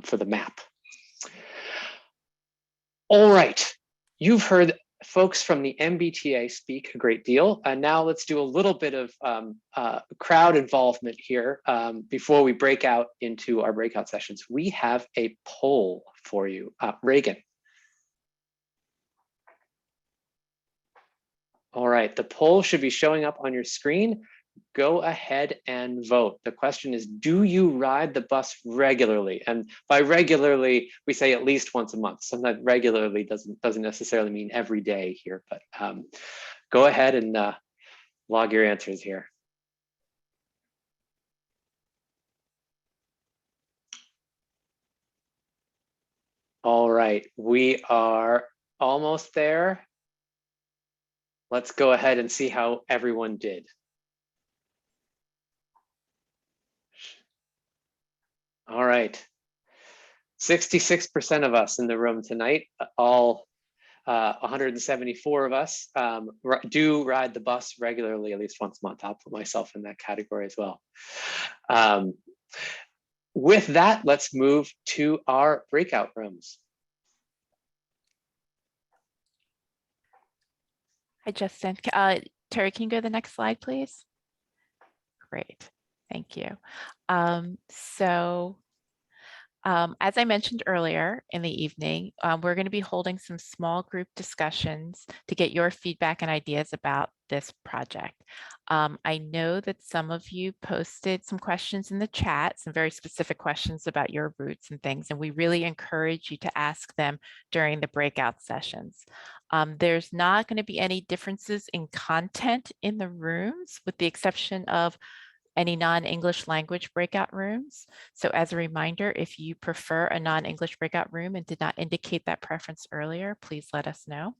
B: for the map. All right, you've heard folks from the MBTA speak a great deal. And now let's do a little bit of crowd involvement here before we break out into our breakout sessions. We have a poll for you. Reagan. All right, the poll should be showing up on your screen. Go ahead and vote. The question is, do you ride the bus regularly? And by regularly, we say at least once a month. Sometimes regularly doesn't necessarily mean every day here, but go ahead and log your answers here. All right, we are almost there. Let's go ahead and see how everyone did. All right, 66% of us in the room tonight, all 174 of us do ride the bus regularly, at least once a month. I'll put myself in that category as well. With that, let's move to our breakout rooms.
A: Hi, Justin. Terry, can you go to the next slide, please? Great, thank you. As I mentioned earlier in the evening, we're going to be holding some small group discussions to get your feedback and ideas about this project. I know that some of you posted some questions in the chat, some very specific questions about your routes and things, and we really encourage you to ask them during the breakout sessions. There's not going to be any differences in content in the rooms, with the exception of any non-English language breakout rooms. So as a reminder, if you prefer a non-English breakout room and did not indicate that preference earlier, please let us know.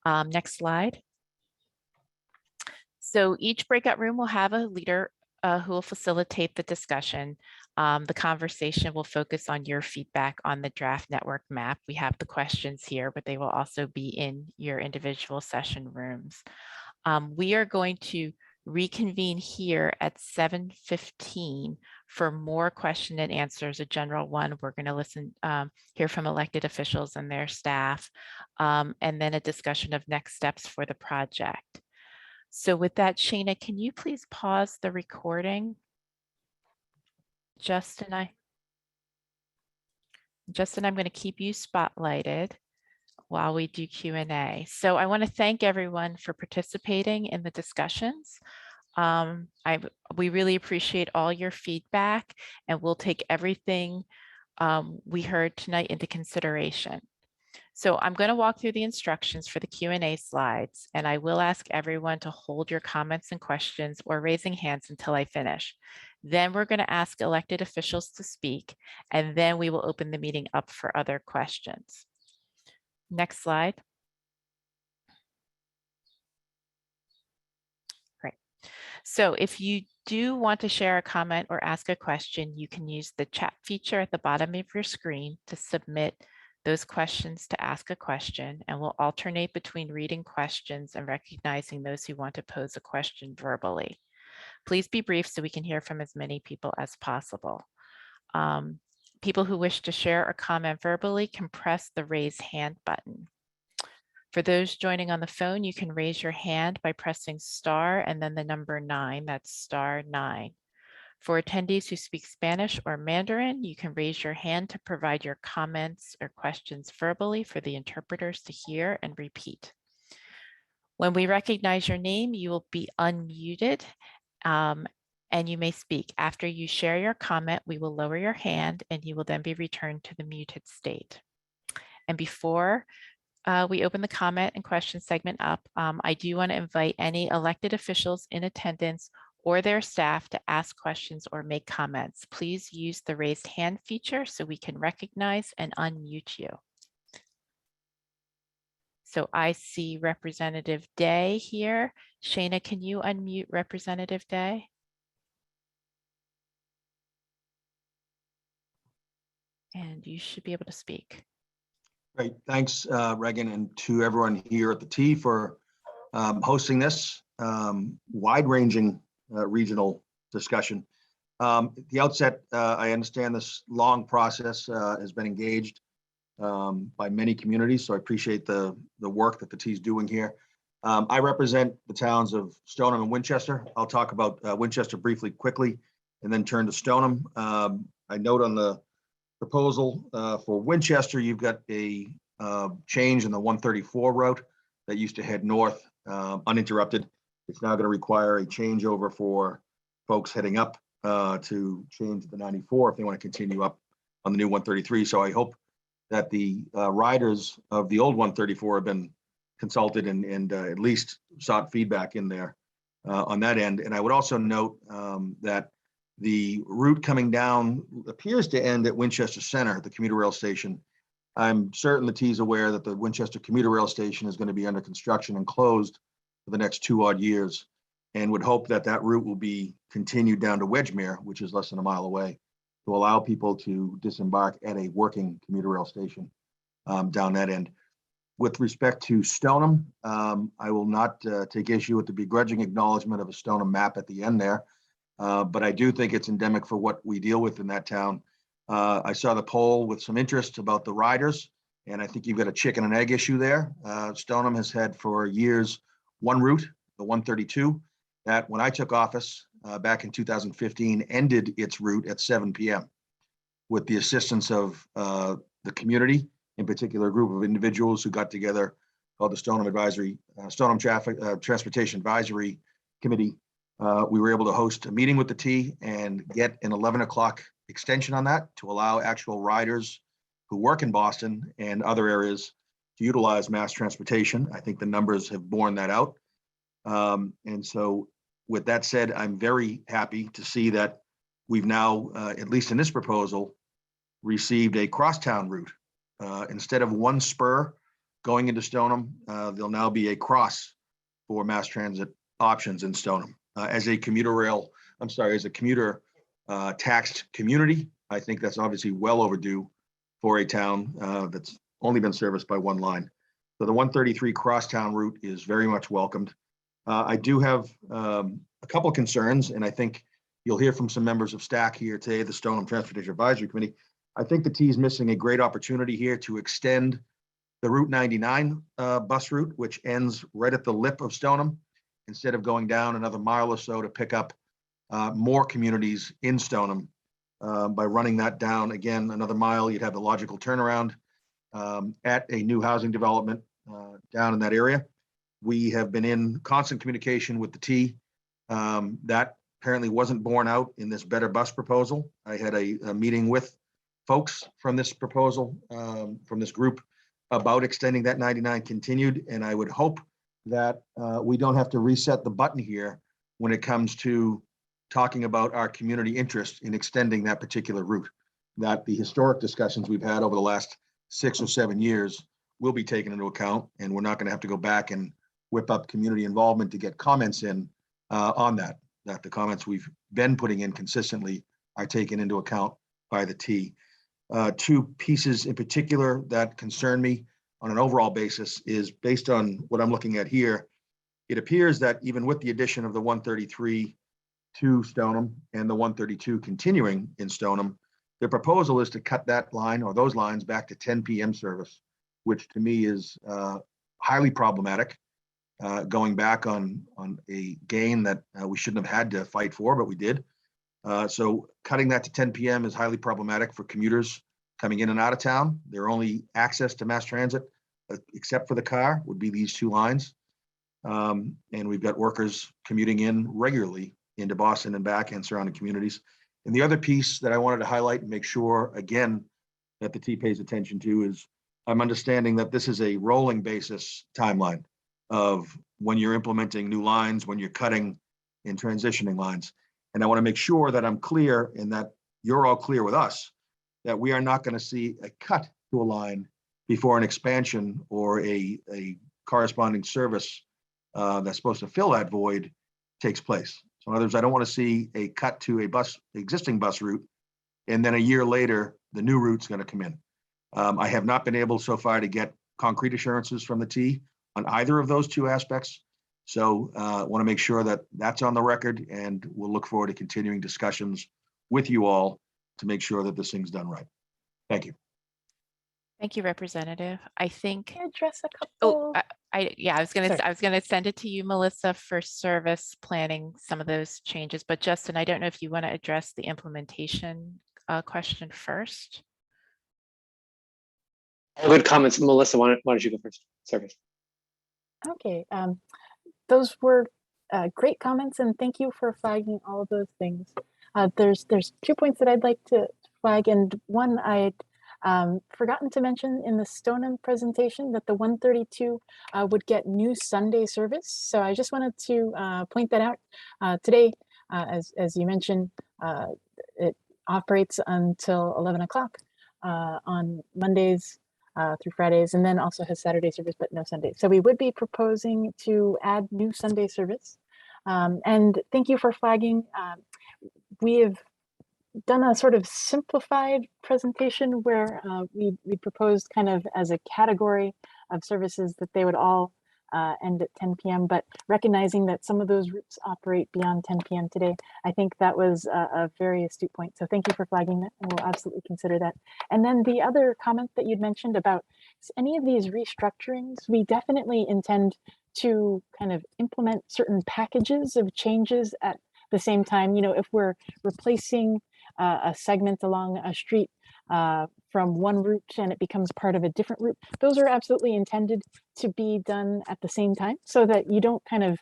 A: Next slide. So each breakout room will have a leader who will facilitate the discussion. The conversation will focus on your feedback on the draft network map. We have the questions here, but they will also be in your individual session rooms. We are going to reconvene here at 7:15 for more question and answers, a general one. We're going to hear from elected officials and their staff, and then a discussion of next steps for the project. So with that, Shana, can you please pause the recording? Justin, I'm going to keep you spotlighted while we do Q&A. So I want to thank everyone for participating in the discussions. We really appreciate all your feedback, and we'll take everything we heard tonight into consideration. So I'm going to walk through the instructions for the Q&A slides, and I will ask everyone to hold your comments and questions or raising hands until I finish. Then we're going to ask elected officials to speak, and then we will open the meeting up for other questions. Next slide. Great. So if you do want to share a comment or ask a question, you can use the chat feature at the bottom of your screen to submit those questions to ask a question, and we'll alternate between reading questions and recognizing those who want to pose a question verbally. Please be brief so we can hear from as many people as possible. People who wish to share or comment verbally can press the raise hand button. For those joining on the phone, you can raise your hand by pressing star and then the number 9, that's star 9. For attendees who speak Spanish or Mandarin, you can raise your hand to provide your comments or questions verbally for the interpreters to hear and repeat. When we recognize your name, you will be unmuted and you may speak. After you share your comment, we will lower your hand and you will then be returned to the muted state. And before we open the comment and question segment up, I do want to invite any elected officials in attendance or their staff to ask questions or make comments. Please use the raised hand feature so we can recognize and unmute you. So I see Representative Day here. Shayna, can you unmute Representative Day? And you should be able to speak.
E: Great, thanks, Regan, and to everyone here at the T for hosting this wide-ranging regional discussion. At the outset, I understand this long process has been engaged by many communities, so I appreciate the work that the T is doing here. I represent the towns of Stoneham and Winchester. I'll talk about Winchester briefly, quickly, and then turn to Stoneham. I note on the proposal for Winchester, you've got a change in the 134 route that used to head north uninterrupted. It's now going to require a changeover for folks heading up to change the 94 if they want to continue up on the new 133. So I hope that the riders of the old 134 have been consulted and at least sought feedback in there on that end. And I would also note that the route coming down appears to end at Winchester Center, the commuter rail station. I'm certain the T is aware that the Winchester commuter rail station is going to be under construction and closed for the next 2 odd years, and would hope that that route will be continued down to Wedgemere, which is less than a mile away, to allow people to disembark at a working commuter rail station down that end. With respect to Stoneham, I will not take issue with the begrudging acknowledgement of a Stoneham map at the end there. But I do think it's endemic for what we deal with in that town. I saw the poll with some interest about the riders, and I think you've got a chicken and egg issue there. Stoneham has had for years one route, the 132, that when I took office back in 2015 ended its route at 7 p.m. with the assistance of the community, in particular a group of individuals who got together called the Stoneham Transportation Advisory Committee. We were able to host a meeting with the T and get an 11 o'clock extension on that to allow actual riders who work in Boston and other areas to utilize mass transportation. I think the numbers have borne that out. And so with that said, I'm very happy to see that we've now, at least in this proposal, received a crosstown route. Instead of one spur going into Stoneham, there'll now be a cross for mass transit options in Stoneham. As a commuter taxed community, I think that's obviously well overdue for a town that's only been serviced by one line. So the 133 crosstown route is very much welcomed. I do have a couple of concerns, and I think you'll hear from some members of staff here today, the Stoneham Transportation Advisory Committee. I think the T is missing a great opportunity here to extend the Route 99 bus route, which ends right at the lip of Stoneham, instead of going down another mile or so to pick up more communities in Stoneham. By running that down again another mile, you'd have the logical turnaround at a new housing development down in that area. We have been in constant communication with the T. That apparently wasn't borne out in this Better Bus proposal. I had a meeting with folks from this proposal, from this group, about extending that 99 continued, and I would hope that we don't have to reset the button here when it comes to talking about our community interest in extending that particular route, that the historic discussions we've had over the last 6 or 7 years will be taken into account, and we're not going to have to go back and whip up community involvement to get comments in on that the comments we've been putting in consistently are taken into account by the T. Two pieces in particular that concern me on an overall basis is based on what I'm looking at here. It appears that even with the addition of the 133 to Stoneham and the 132 continuing in Stoneham, the proposal is to cut that line or those lines back to 10 p.m. service, which to me is highly problematic, going back on a gain that we shouldn't have had to fight for, but we did. So cutting that to 10 p.m. is highly problematic for commuters coming in and out of town. Their only access to mass transit, except for the car, would be these two lines. And we've got workers commuting in regularly into Boston and back and surrounding communities. And the other piece that I wanted to highlight and make sure, again, that the T pays attention to is I'm understanding that this is a rolling basis timeline of when you're implementing new lines, when you're cutting and transitioning lines. And I want to make sure that I'm clear and that you're all clear with us that we are not going to see a cut to a line before an expansion or a corresponding service that's supposed to fill that void takes place. So in other words, I don't want to see a cut to a existing bus route, and then a year later, the new route's going to come in. I have not been able so far to get concrete assurances from the T on either of those two aspects. So want to make sure that that's on the record, and we'll look forward to continuing discussions with you all to make sure that this thing's done right. Thank you.
A: Thank you, Representative. I think,
D: Can I address a
A: oh,
D: couple?
A: yeah, I was
D: Sorry.
A: gonna send it to you, Melissa, for service planning, some of those changes. But Justin, I don't know if you want to address the implementation question first.
B: Good comments. Melissa, why don't you go first? Service.
D: Okay, those were great comments, and thank you for flagging all of those things. There's 2 points that I'd like to flag, and one I'd forgotten to mention in the Stoneham presentation, that the 132 would get new Sunday service. So I just wanted to point that out. Today, as you mentioned, it operates until 11 o'clock on Mondays through Fridays, and then also has Saturday service, but no Sundays. So we would be proposing to add new Sunday service. And thank you for flagging. We have done a sort of simplified presentation where we proposed kind of as a category of services that they would all end at 10 p.m. But recognizing that some of those routes operate beyond 10 p.m. today, I think that was a very astute point. So thank you for flagging that, and we'll absolutely consider that. And then the other comment that you'd mentioned about any of these restructurings, we definitely intend to kind of implement certain packages of changes at the same time. You know, if we're replacing a segment along a street from one route and it becomes part of a different route, those are absolutely intended to be done at the same time, so that you don't kind of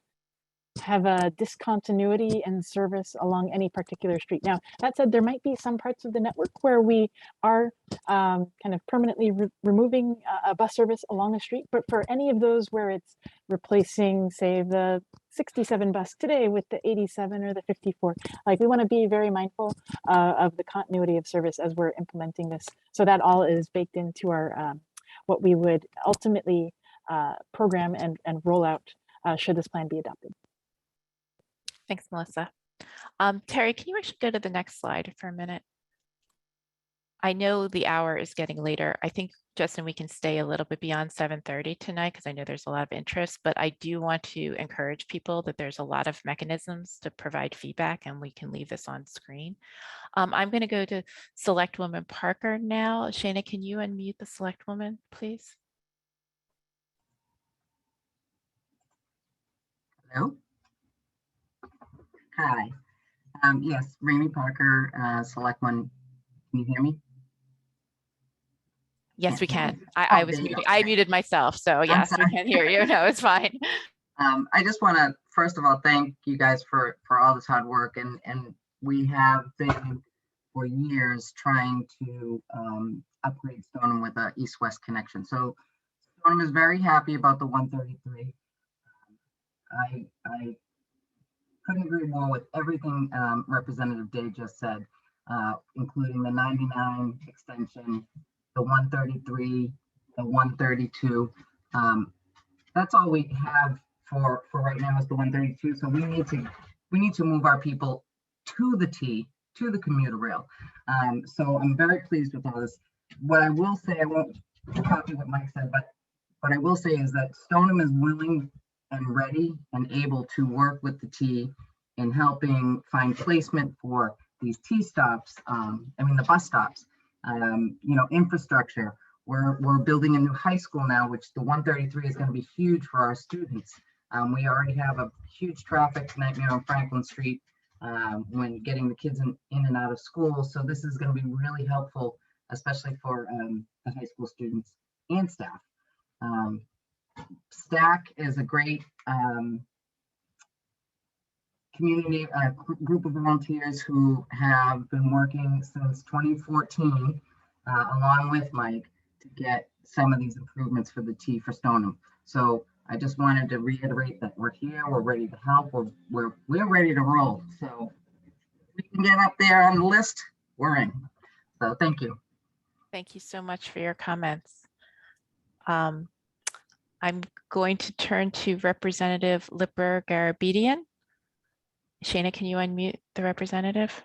D: have a discontinuity in service along any particular street. Now, that said, there might be some parts of the network where we are kind of permanently removing a bus service along a street, but for any of those where it's replacing, say, the 67 bus today with the 87 or the 54, like, we want to be very mindful of the continuity of service as we're implementing this. So that all is baked into our what we would ultimately program and roll out should this plan be adopted.
A: Thanks, Melissa. Terry, can you actually go to the next slide for a minute? I know the hour is getting later. I think, Justin, we can stay a little bit beyond 7:30 tonight because I know there's a lot of interest, but I do want to encourage people that there's a lot of mechanisms to provide feedback, and we can leave this on screen. I'm going to go to Selectwoman Parker now. Shana, can you unmute the Selectwoman, please?
F: Hello. Hi. Yes, Ramey Parker, Selectman. Can you hear me?
A: Yes, we can. I was muted. I muted myself, so yes, we can hear you. No, it's fine.
F: I just want to first of all thank you guys for all this hard work, and we have been for years trying to upgrade Stoneham with a east-west connection. So Stoneham is very happy about the 133. I couldn't agree more with everything Representative Day just said, including the 99 extension, the 133, the 132. That's all we have for right now is the 132. So we need to move our people to the T, to the commuter rail. So I'm very pleased with all this. What I will say, I won't copy what Mike said, but what I will say is that Stoneham is willing and ready and able to work with the T in helping find placement for these T stops, the bus stops, infrastructure. We're building a new high school now, which the 133 is going to be huge for our students. We already have a huge traffic nightmare on Franklin Street when getting the kids in and out of school. So this is going to be really helpful, especially for the high school students and staff. STAC is a great community group of volunteers who have been working since 2014 along with Mike to get some of these improvements for the T for Stoneham. So I just wanted to reiterate that we're here, we're ready to help, we're ready to roll. So if we can get up there on the list, we're in. So thank you.
A: Thank you so much for your comments. I'm going to turn to Representative Lipper Garabedian. Shana, can you unmute the representative?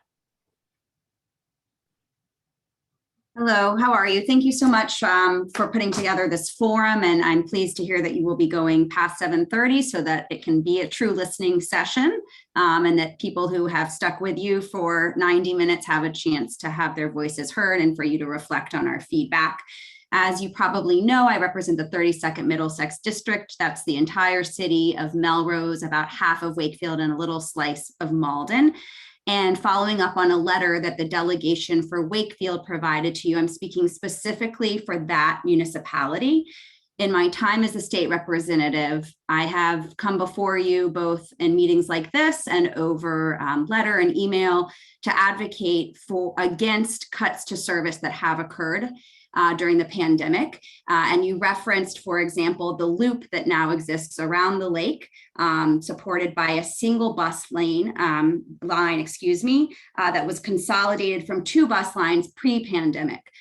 G: Hello, how are you? Thank you so much for putting together this forum, and I'm pleased to hear that you will be going past 7:30 so that it can be a true listening session, and that people who have stuck with you for 90 minutes have a chance to have their voices heard and for you to reflect on our feedback. As you probably know, I represent the 32nd Middlesex District. That's the entire city of Melrose, about half of Wakefield, and a little slice of Malden. And following up on a letter that the delegation for Wakefield provided to you, I'm speaking specifically for that municipality. In my time as a state representative, I have come before you both in meetings like this and over letter and email to advocate against cuts to service that have occurred during the pandemic. And you referenced, for example, the loop that now exists around the lake, supported by a single bus line, that was consolidated from 2 bus lines pre-pandemic.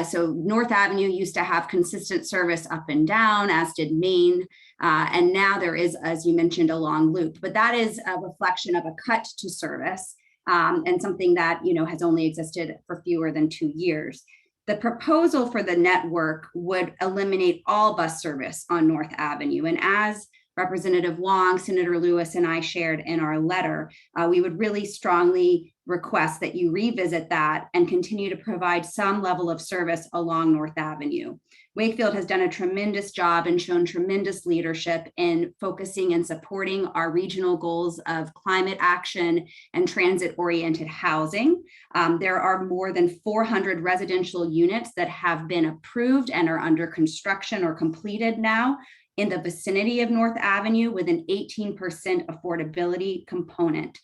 G: So North Avenue used to have consistent service up and down, as did Main. And now there is, as you mentioned, a long loop, but that is a reflection of a cut to service and something that, has only existed for fewer than 2 years. The proposal for the network would eliminate all bus service on North Avenue. And as Representative Wong, Senator Lewis, and I shared in our letter, we would really strongly request that you revisit that and continue to provide some level of service along North Avenue. Wakefield has done a tremendous job and shown tremendous leadership in focusing and supporting our regional goals of climate action and transit-oriented housing. There are more than 400 residential units that have been approved and are under construction or completed now in the vicinity of North Avenue with an 18% affordability component.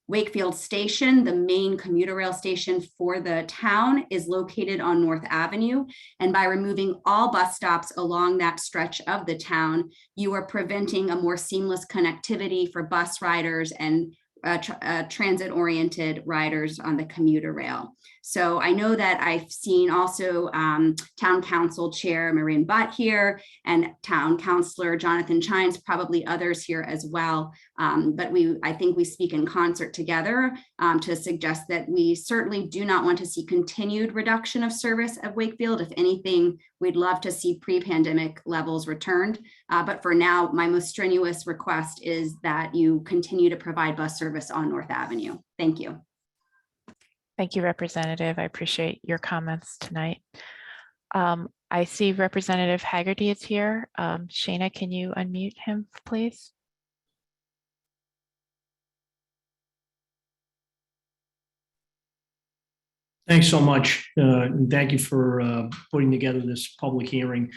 G: Wakefield Station, the main commuter rail station for the town, is located on North Avenue. And by removing all bus stops along that stretch of the town, you are preventing a more seamless connectivity for bus riders and transit-oriented riders on the commuter rail. So I know that I've seen also Town Council Chair Maureen Butt here and Town Councilor Jonathan Chines, probably others here as well. But I think we speak in concert together to suggest that we certainly do not want to see continued reduction of service at Wakefield. If anything, we'd love to see pre-pandemic levels returned. But for now, my most strenuous request is that you continue to provide bus service on North Avenue. Thank you.
A: Thank you, Representative. I appreciate your comments tonight. I see Representative Haggerty is here. Shana, can you unmute him, please?
H: Thanks so much. And thank you for putting together this public hearing.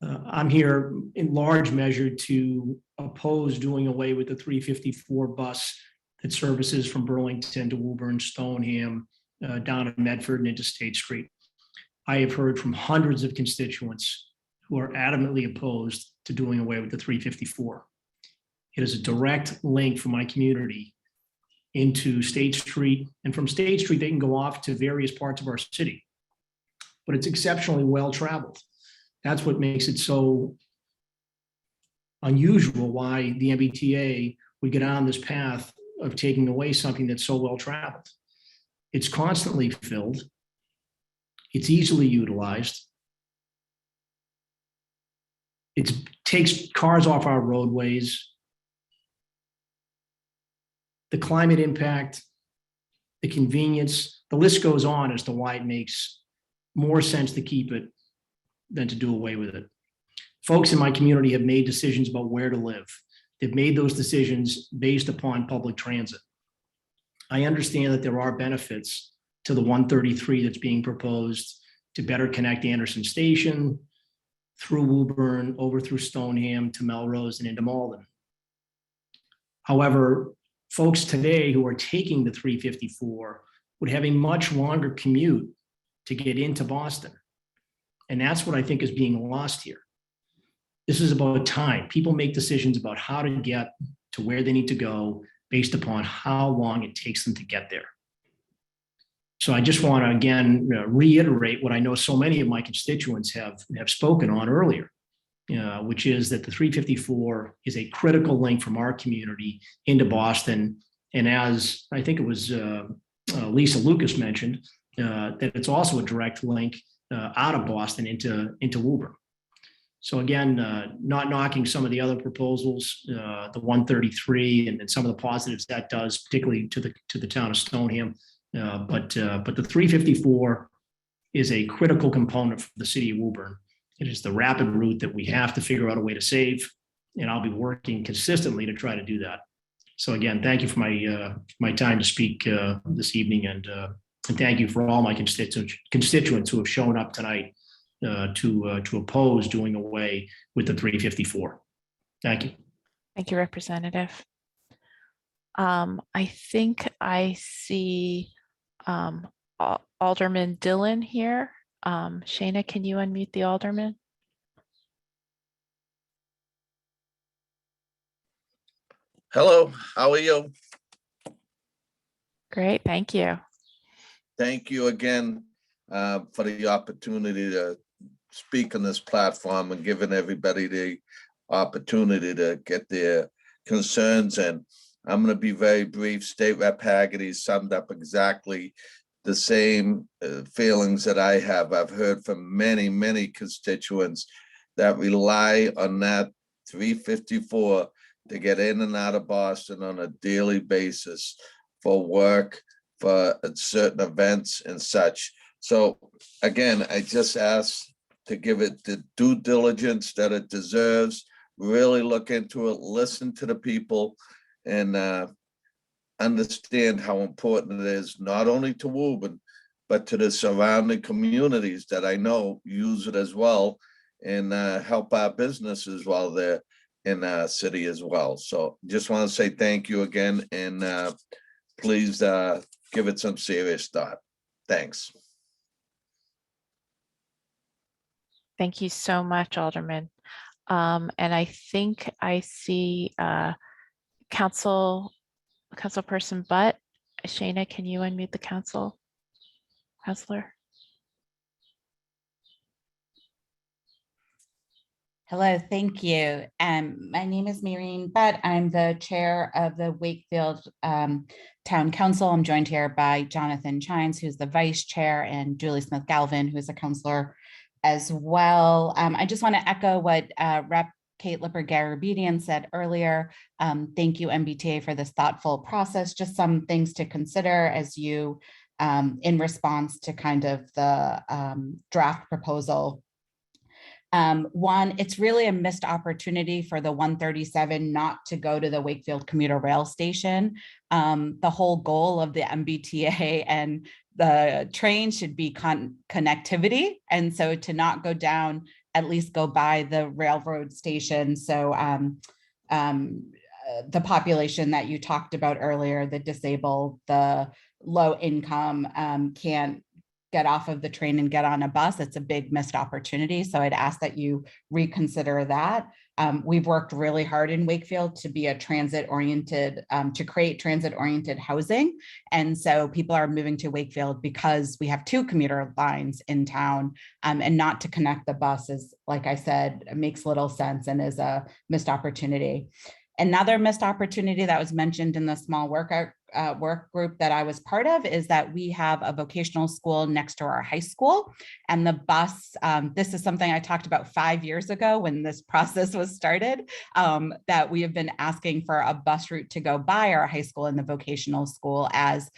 H: I'm here in large measure to oppose doing away with the 354 bus that services from Burlington to Woburn, Stoneham, down to Bedford and into State Street. I have heard from hundreds of constituents who are adamantly opposed to doing away with the 354. It is a direct link for my community into State Street, and from State Street, they can go off to various parts of our city, but it's exceptionally well traveled. That's what makes it so unusual why the MBTA would get on this path of taking away something that's so well traveled. It's constantly filled. It's easily utilized. It takes cars off our roadways. The climate impact, the convenience, the list goes on as to why it makes more sense to keep it than to do away with it. Folks in my community have made decisions about where to live. They've made those decisions based upon public transit. I understand that there are benefits to the 133 that's being proposed to better connect Anderson Station through Woburn, over through Stoneham to Melrose and into Malden. However, folks today who are taking the 354 would have a much longer commute to get into Boston. And that's what I think is being lost here. This is about time. People make decisions about how to get to where they need to go based upon how long it takes them to get there. So I just want to, again, reiterate what I know so many of my constituents have spoken on earlier. which is that the 354 is a critical link from our community into Boston. And as I think it was Lisa Lucas mentioned, that it's also a direct link out of Boston into Woburn. So again, not knocking some of the other proposals, the 133 and some of the positives that does, particularly to the town of Stoneham. But the 354 is a critical component for the city of Woburn. It is the rapid route that we have to figure out a way to save, and I'll be working consistently to try to do that. So again, thank you for my time to speak this evening, and thank you for all my constituents who have shown up tonight to oppose doing away with the 354. Thank you.
A: Thank you, Representative. I think I see Alderman Dillon here. Shayna, can you unmute the Alderman?
I: Hello, how are you?
A: Great, thank you.
I: Thank you again for the opportunity to speak on this platform and giving everybody the opportunity to get their concerns in. I'm going to be very brief. State Rep Haggerty summed up exactly the same feelings that I have. I've heard from many, many constituents that rely on that 354 to get in and out of Boston on a daily basis for work, for certain events and such. So again, I just ask to give it the due diligence that it deserves, really look into it, listen to the people, and understand how important it is, not only to Woburn, but to the surrounding communities that I know use it as well, and help our businesses while they're in our city as well. So just want to say thank you again, and please give it some serious thought. Thanks.
A: Thank you so much, Alderman. And I think I see Councilperson Butt. Shayna, can you unmute the councilor?
J: Hello, thank you. My name is Maureen Butt. I'm the chair of the Wakefield Town Council. I'm joined here by Jonathan Chines, who's the vice chair, and Julie Smith Galvin, who is a councilor as well. I just want to echo what Rep. Kate Lipper-Garabedian said earlier. Thank you, MBTA, for this thoughtful process. Just some things to consider as you, in response to kind of the draft proposal. One, it's really a missed opportunity for the 137 not to go to the Wakefield commuter rail station. The whole goal of the MBTA and the train should be connectivity. And so to not go down, at least go by the railroad station. So the population that you talked about earlier, the disabled, the low income, can't get off of the train and get on a bus. It's a big missed opportunity. So I'd ask that you reconsider that. We've worked really hard in Wakefield to be a transit-oriented, to create transit-oriented housing. And so people are moving to Wakefield because we have 2 commuter lines in town, and not to connect the buses, like I said, it makes little sense and is a missed opportunity. Another missed opportunity that was mentioned in the small work group that I was part of is that we have a vocational school next to our high school, and the bus, this is something I talked about 5 years ago when this process was started, that we have been asking for a bus route to go by our high school and the vocational school as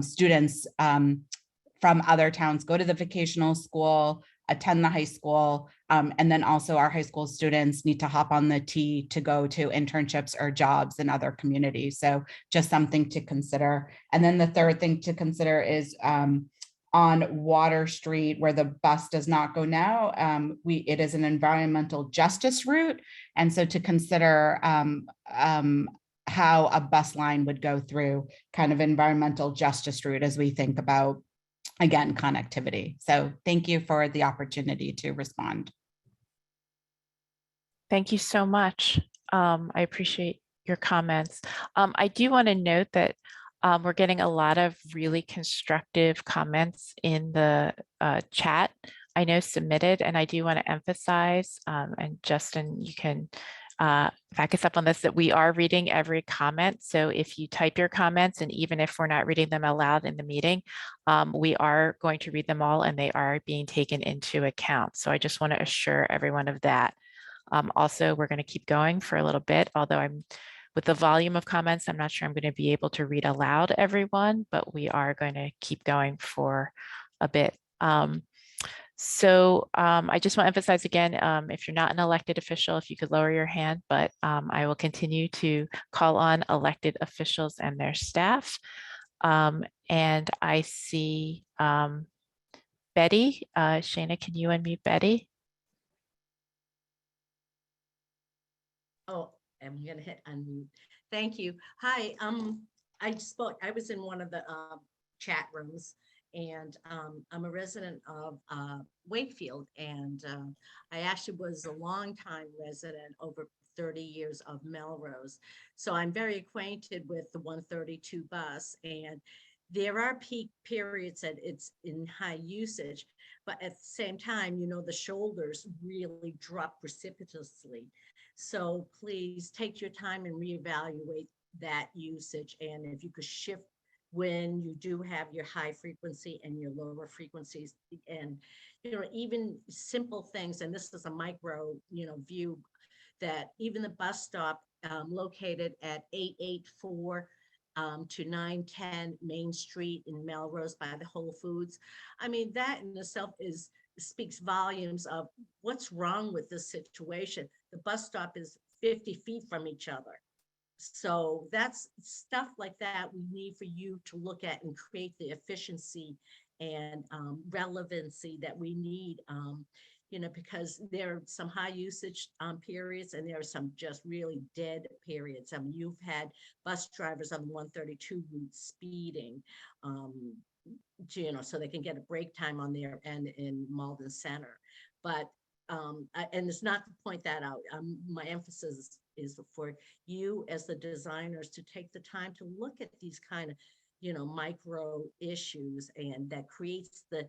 J: students from other towns go to the vocational school, attend the high school, and then also our high school students need to hop on the T to go to internships or jobs in other communities. So just something to consider. And then the third thing to consider is on Water Street, where the bus does not go now, it is an environmental justice route. And so to consider how a bus line would go through kind of environmental justice route as we think about, again, connectivity. So thank you for the opportunity to respond.
A: Thank you so much. I appreciate your comments. I do want to note that we're getting a lot of really constructive comments in the chat. I know submitted, and I do want to emphasize, and Justin, you can back us up on this, that we are reading every comment. So if you type your comments, and even if we're not reading them aloud in the meeting, we are going to read them all, and they are being taken into account. So I just want to assure everyone of that. Also, we're going to keep going for a little bit, although with the volume of comments, I'm not sure I'm going to be able to read aloud everyone, but we are going to keep going for a bit. I just want to emphasize again, if you're not an elected official, if you could lower your hand, but I will continue to call on elected officials and their staff. And I see Betty. Shana, can you unmute Betty?
K: Oh, I'm gonna hit unmute. Thank you. Hi, I was in one of the chat rooms, and I'm a resident of Wakefield, and I actually was a longtime resident, over 30 years, of Melrose. So I'm very acquainted with the 132 bus, and there are peak periods that it's in high usage, but at the same time, you know, the shoulders really drop precipitously. So please take your time and reevaluate that usage. And if you could shift when you do have your high frequency and your lower frequencies, and, you know, even simple things, and this is a micro, you know, view, that even the bus stop located at 884 to 910 Main Street in Melrose by the Whole Foods. I mean, that in itself speaks volumes of what's wrong with this situation. The bus stop is 50 feet from each other. So that's stuff like that we need for you to look at and create the efficiency and relevancy that we need, you know, because there are some high usage periods, and there are some just really dead periods. I mean, you've had bus drivers on the 132 route speeding, you know, so they can get a break time on their end in Malden Center. But and it's not to point that out. My emphasis is for you as the designers to take the time to look at these kind of, you know, micro issues, and that creates the,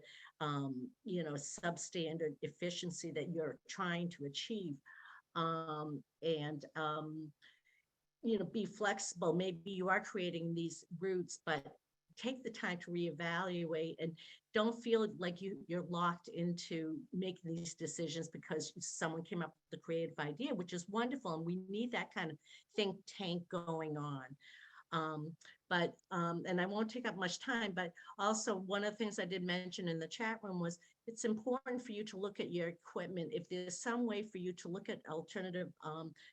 K: you know, substandard efficiency that you're trying to achieve. You know, be flexible. Maybe you are creating these routes, but take the time to reevaluate, and don't feel like you're locked into making these decisions because someone came up with a creative idea, which is wonderful. And we need that kind of think tank going on. And I won't take up much time, but also one of the things I did mention in the chat room was it's important for you to look at your equipment. If there's some way for you to look at alternative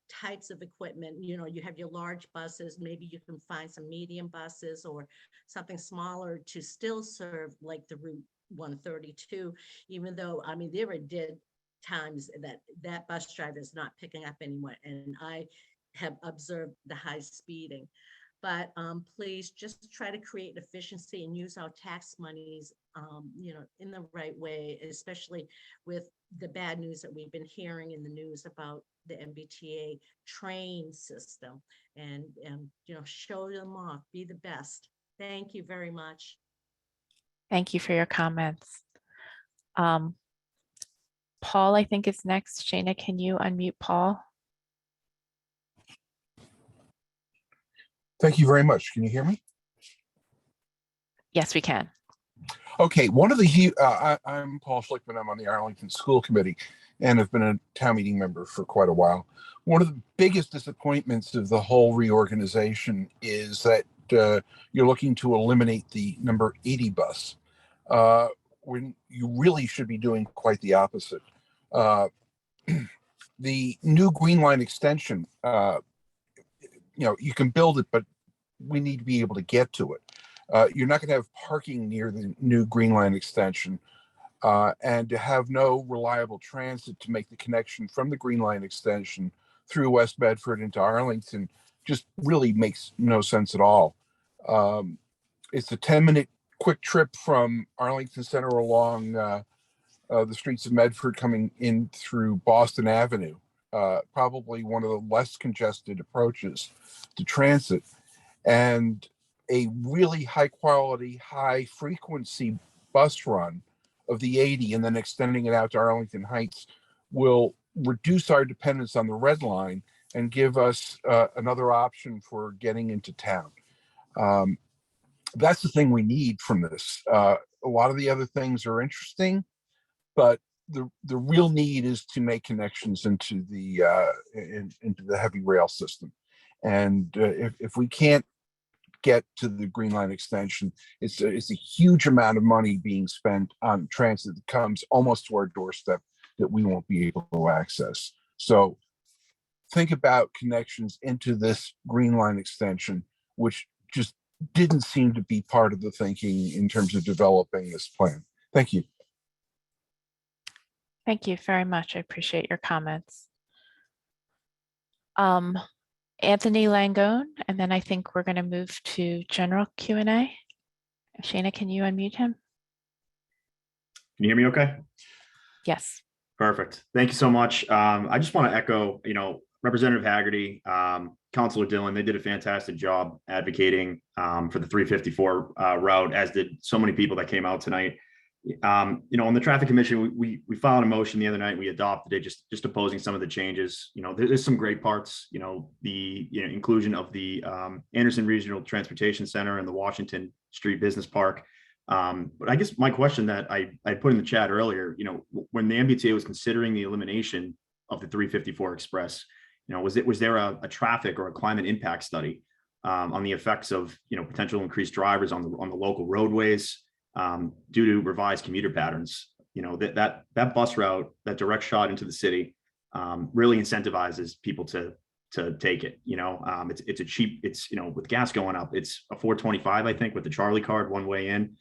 K: types of equipment, you know, you have your large buses, maybe you can find some medium buses or something smaller to still serve like the Route 132, even though, I mean, there are dead times that bus driver is not picking up anyone, and I have observed the high speeding. But please just try to create efficiency and use our tax monies, you know, in the right way, especially with the bad news that we've been hearing in the news about the MBTA train system. And you know, show them off, be the best. Thank you very much.
A: Thank you for your comments. Paul, I think is next. Shana, can you unmute Paul?
L: Thank you very much. Can you hear me?
A: Yes, we can.
L: Okay, I'm Paul Schlickman. I'm on the Arlington School Committee and have been a town meeting member for quite a while. One of the biggest disappointments of the whole reorganization is that you're looking to eliminate the number 80 bus, when you really should be doing quite the opposite. The new Green Line extension, you know, you can build it, but we need to be able to get to it. You're not going to have parking near the new Green Line extension, and to have no reliable transit to make the connection from the Green Line extension through West Bedford into Arlington just really makes no sense at all. It's a 10-minute quick trip from Arlington Center along the streets of Medford coming in through Boston Avenue. Probably one of the less congested approaches to transit, and a really high quality, high frequency bus run of the 80 and then extending it out to Arlington Heights will reduce our dependence on the Red Line and give us another option for getting into town. That's the thing we need from this. A lot of the other things are interesting, but the real need is to make connections into the heavy rail system. And if we can't get to the Green Line extension, it's a huge amount of money being spent on transit that comes almost to our doorstep that we won't be able to access. So think about connections into this Green Line extension, which just didn't seem to be part of the thinking in terms of developing this plan. Thank you.
A: Thank you very much. I appreciate your comments. Anthony Langone, and then I think we're going to move to general Q&A. Shana, can you unmute him?
M: Can you hear me okay?
A: Yes.
M: Perfect. Thank you so much. I just want to echo, Representative Haggerty, Councilor Dillon, they did a fantastic job advocating for the 354 route, as did so many people that came out tonight. On the Traffic Commission, we filed a motion the other night. We adopted it, just opposing some of the changes. There's some great parts. The inclusion of the Anderson Regional Transportation Center and the Washington Street Business Park. But I guess my question that I put in the chat earlier, when the MBTA was considering the elimination of the 354 Express, was there a traffic or a climate impact study on the effects of potential increased drivers on the local roadways? Due to revised commuter patterns, that bus route, that direct shot into the city, really incentivizes people to take it. It's a cheap. With gas going up, it's a $4.25, I think, with the Charlie card one way in.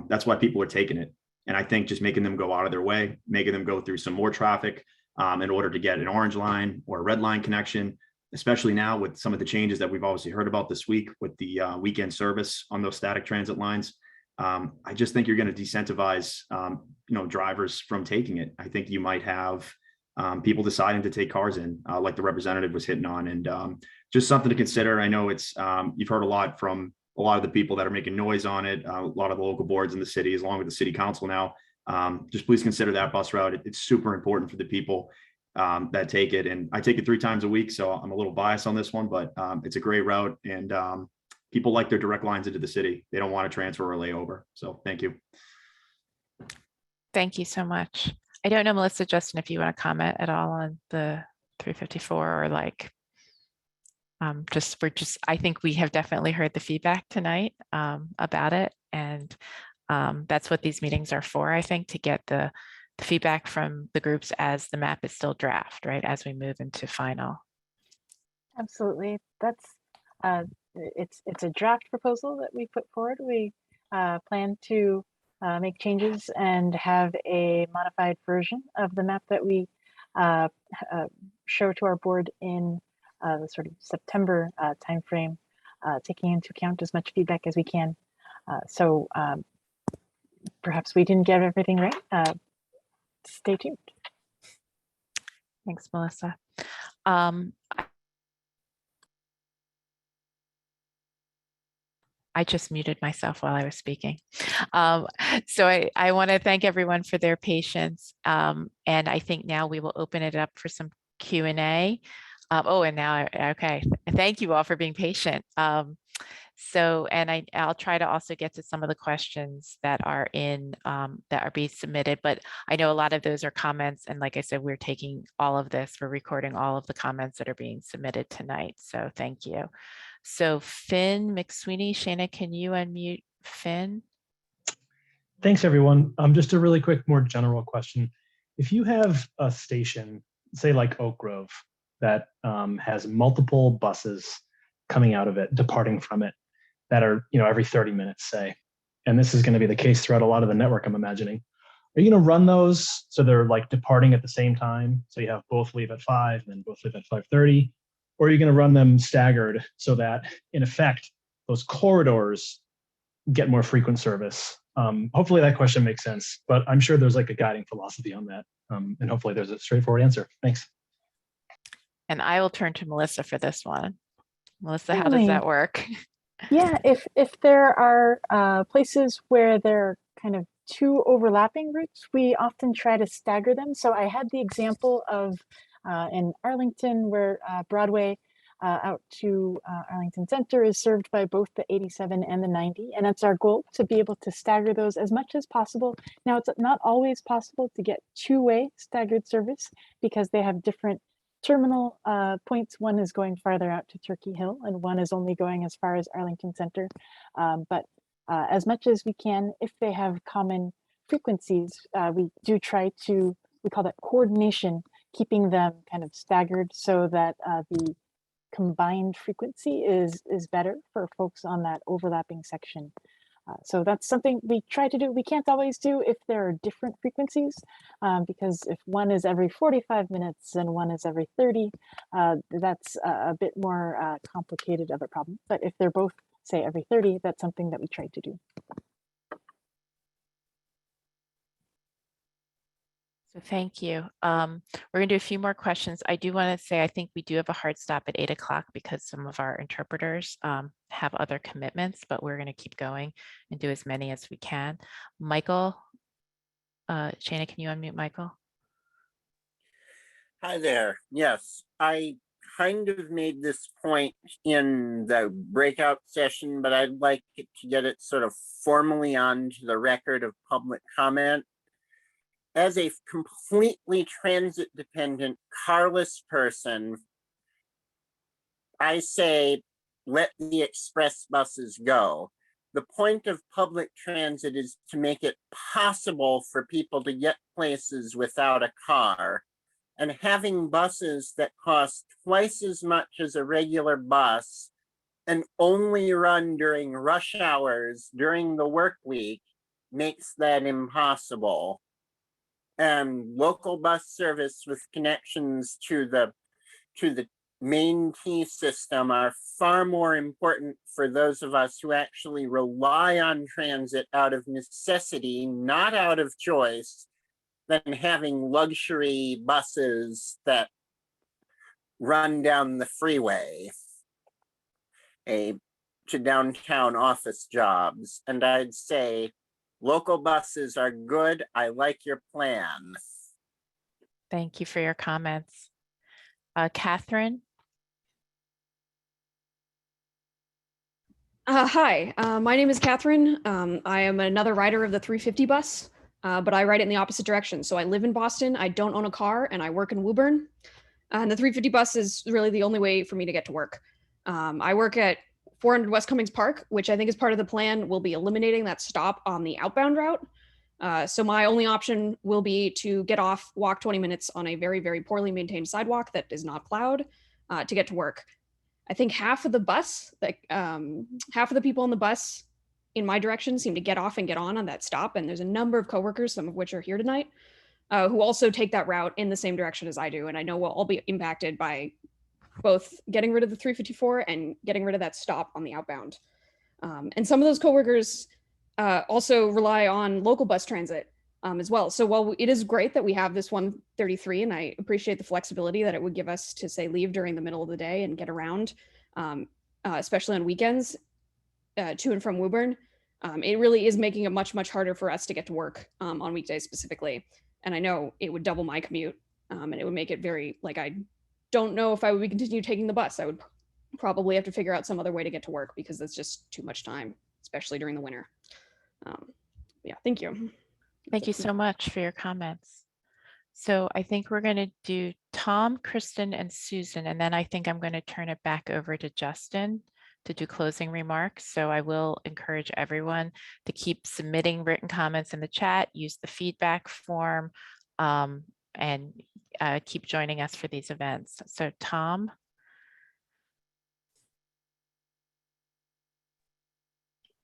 M: That's why people are taking it. And I think just making them go out of their way, making them go through some more traffic in order to get an orange line or a red line connection, especially now with some of the changes that we've obviously heard about this week with the weekend service on those static transit lines. I just think you're going to decentivize, drivers from taking it. I think you might have people deciding to take cars in, like the representative was hitting on, and just something to consider. I know it's you've heard a lot from a lot of the people that are making noise on it, a lot of the local boards in the city, as long with the city council now. Just please consider that bus route. It's super important for the people that take it, and I take it 3 times a week, so I'm a little biased on this one, but it's a great route, and people like their direct lines into the city. They don't want to transfer or layover. So thank you.
A: Thank you so much. I don't know, Melissa, Justin, if you want to comment at all on the 354 or I think we have definitely heard the feedback tonight about it. And that's what these meetings are for, I think, to get the feedback from the groups as the map is still draft, right? As we move into final.
D: Absolutely. That's it's a draft proposal that we put forward. We plan to make changes and have a modified version of the map that we show to our board in the sort of September timeframe, taking into account as much feedback as we can. So perhaps we didn't get everything right. Stay tuned.
A: Thanks, Melissa. I just muted myself while I was speaking. So I want to thank everyone for their patience. And I think now we will open it up for some Q&A. And now, okay. Thank you all for being patient. And I'll try to also get to some of the questions that are that are being submitted, but I know a lot of those are comments. And like I said, we're taking all of this, we're recording all of the comments that are being submitted tonight. So thank you. So Finn McSweeney, Shana, can you unmute Finn?
N: Thanks, everyone. Just a really quick, more general question. If you have a station, say like Oak Grove, that has multiple buses coming out of it, departing from it, that are every 30 minutes, say, and this is going to be the case throughout a lot of the network, I'm imagining. Are you going to run those so they're like departing at the same time? So you have both leave at 5 and then both leave at 5:30? Or are you going to run them staggered so that, in effect, those corridors get more frequent service? Hopefully that question makes sense, but I'm sure there's like a guiding philosophy on that. And hopefully there's a straightforward answer. Thanks.
A: And I will turn to Melissa for this one. Melissa, how does that work?
D: Yeah, if there are places where they're kind of two overlapping routes, we often try to stagger them. So I had the example of in Arlington where Broadway out to Arlington Center is served by both the 87 and the 90. And that's our goal, to be able to stagger those as much as possible. Now, it's not always possible to get two-way staggered service because they have different terminal points. One is going farther out to Turkey Hill and one is only going as far as Arlington Center. But as much as we can, if they have common frequencies, we do try to, we call that coordination, keeping them kind of staggered so that the combined frequency is better for folks on that overlapping section. So that's something we try to do. We can't always do if there are different frequencies, because if one is every 45 minutes and one is every 30, that's a bit more complicated of a problem. But if they're both, say, every 30, that's something that we try to do.
A: So thank you. We're going to do a few more questions. I do want to say, I think we do have a hard stop at 8 o'clock because some of our interpreters have other commitments, but we're going to keep going and do as many as we can. Michael, Shana, can you unmute Michael?
O: Hi there. Yes, I kind of made this point in the breakout session, but I'd like to get it sort of formally onto the record of public comment. As a completely transit dependent carless person, I say, let the express buses go. The point of public transit is to make it possible for people to get places without a car. And having buses that cost twice as much as a regular bus and only run during rush hours during the work week makes that impossible. And local bus service with connections to the main T system are far more important for those of us who actually rely on transit out of necessity, not out of choice, than having luxury buses that run down the freeway to downtown office jobs. And I'd say, local buses are good. I like your plan.
A: Thank you for your comments. Catherine?
P: Hi, my name is Catherine. I am another rider of the 350 bus, but I ride it in the opposite direction. So I live in Boston, I don't own a car, and I work in Woburn. And the 350 bus is really the only way for me to get to work. I work at 400 West Cummings Park, which I think is part of the plan, will be eliminating that stop on the outbound route. So my only option will be to get off, walk 20 minutes on a very, very poorly maintained sidewalk that is not plowed to get to work. I think half of the bus, half of the people on the bus in my direction seem to get off and get on that stop. And there's a number of coworkers, some of which are here tonight, who also take that route in the same direction as I do. And I know we'll all be impacted by both getting rid of the 354 and getting rid of that stop on the outbound. And some of those coworkers also rely on local bus transit as well. So while it is great that we have this 133, and I appreciate the flexibility that it would give us to, say, leave during the middle of the day and get around, especially on weekends to and from Woburn, it really is making it much, much harder for us to get to work on weekdays specifically. And I know it would double my commute and it would make it very, I don't know if I would continue taking the bus. I would probably have to figure out some other way to get to work because that's just too much time, especially during the winter. Yeah, thank you.
A: Thank you so much for your comments. So I think we're going to do Tom, Kristen, and Susan, and then I think I'm going to turn it back over to Justin to do closing remarks. So I will encourage everyone to keep submitting written comments in the chat, use the feedback form, and keep joining us for these events. So Tom.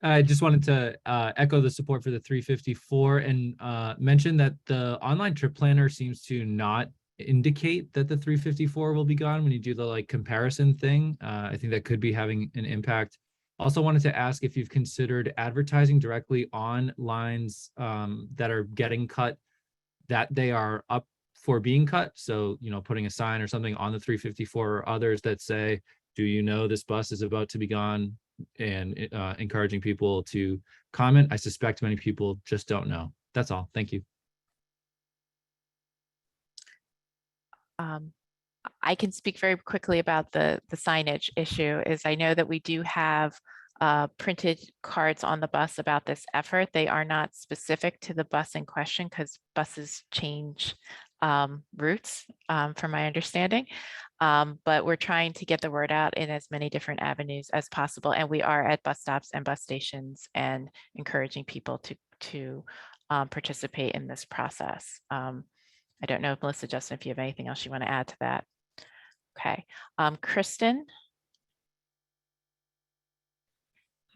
Q: I just wanted to echo the support for the 354 and mention that the online trip planner seems to not indicate that the 354 will be gone when you do the comparison thing. I think that could be having an impact. Also wanted to ask if you've considered advertising directly on lines that are getting cut, that they are up for being cut. So, putting a sign or something on the 354 or others that say, do you know this bus is about to be gone? and encouraging people to comment. I suspect many people just don't know. That's all. Thank you.
A: I can speak very quickly about the signage issue. Is I know that we do have printed cards on the bus about this effort. They are not specific to the bus in question because buses change routes, from my understanding. But we're trying to get the word out in as many different avenues as possible. And we are at bus stops and bus stations and encouraging people to participate in this process. I don't know if Melissa, Justin, if you have anything else you want to add to that. Okay, Kristen.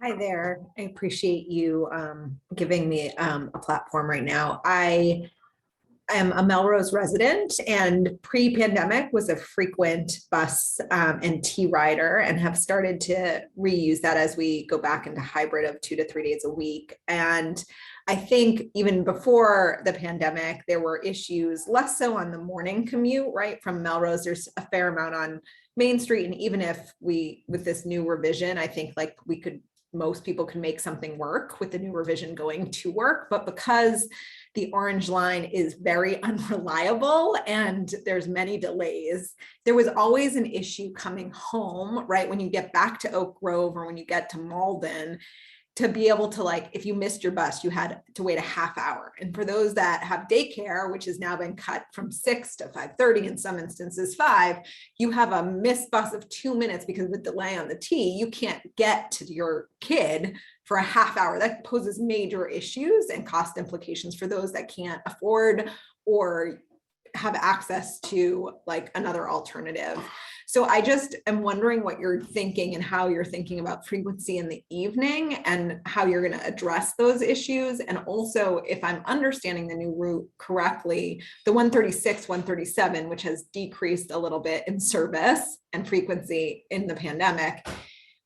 R: Hi there. I appreciate you giving me a platform right now. I am a Melrose resident and pre-pandemic was a frequent bus and T rider and have started to reuse that as we go back into hybrid of 2 to 3 days a week. And I think even before the pandemic, there were issues, less so on the morning commute, right? From Melrose, there's a fair amount on Main Street. And even if with this new revision, I think like most people can make something work with the new revision going to work. But because the orange line is very unreliable and there's many delays, there was always an issue coming home, right? When you get back to Oak Grove or when you get to Malden, to be able to, like, if you missed your bus, you had to wait a half hour. And for those that have daycare, which has now been cut from 6 to 5:30, in some instances 5, you have a missed bus of 2 minutes because of the delay on the T. You can't get to your kid for a half hour. That poses major issues and cost implications for those that can't afford or have access to like another alternative. So I just am wondering what you're thinking and how you're thinking about frequency in the evening and how you're going to address those issues. And also, if I'm understanding the new route correctly, the 136, 137, which has decreased a little bit in service and frequency in the pandemic,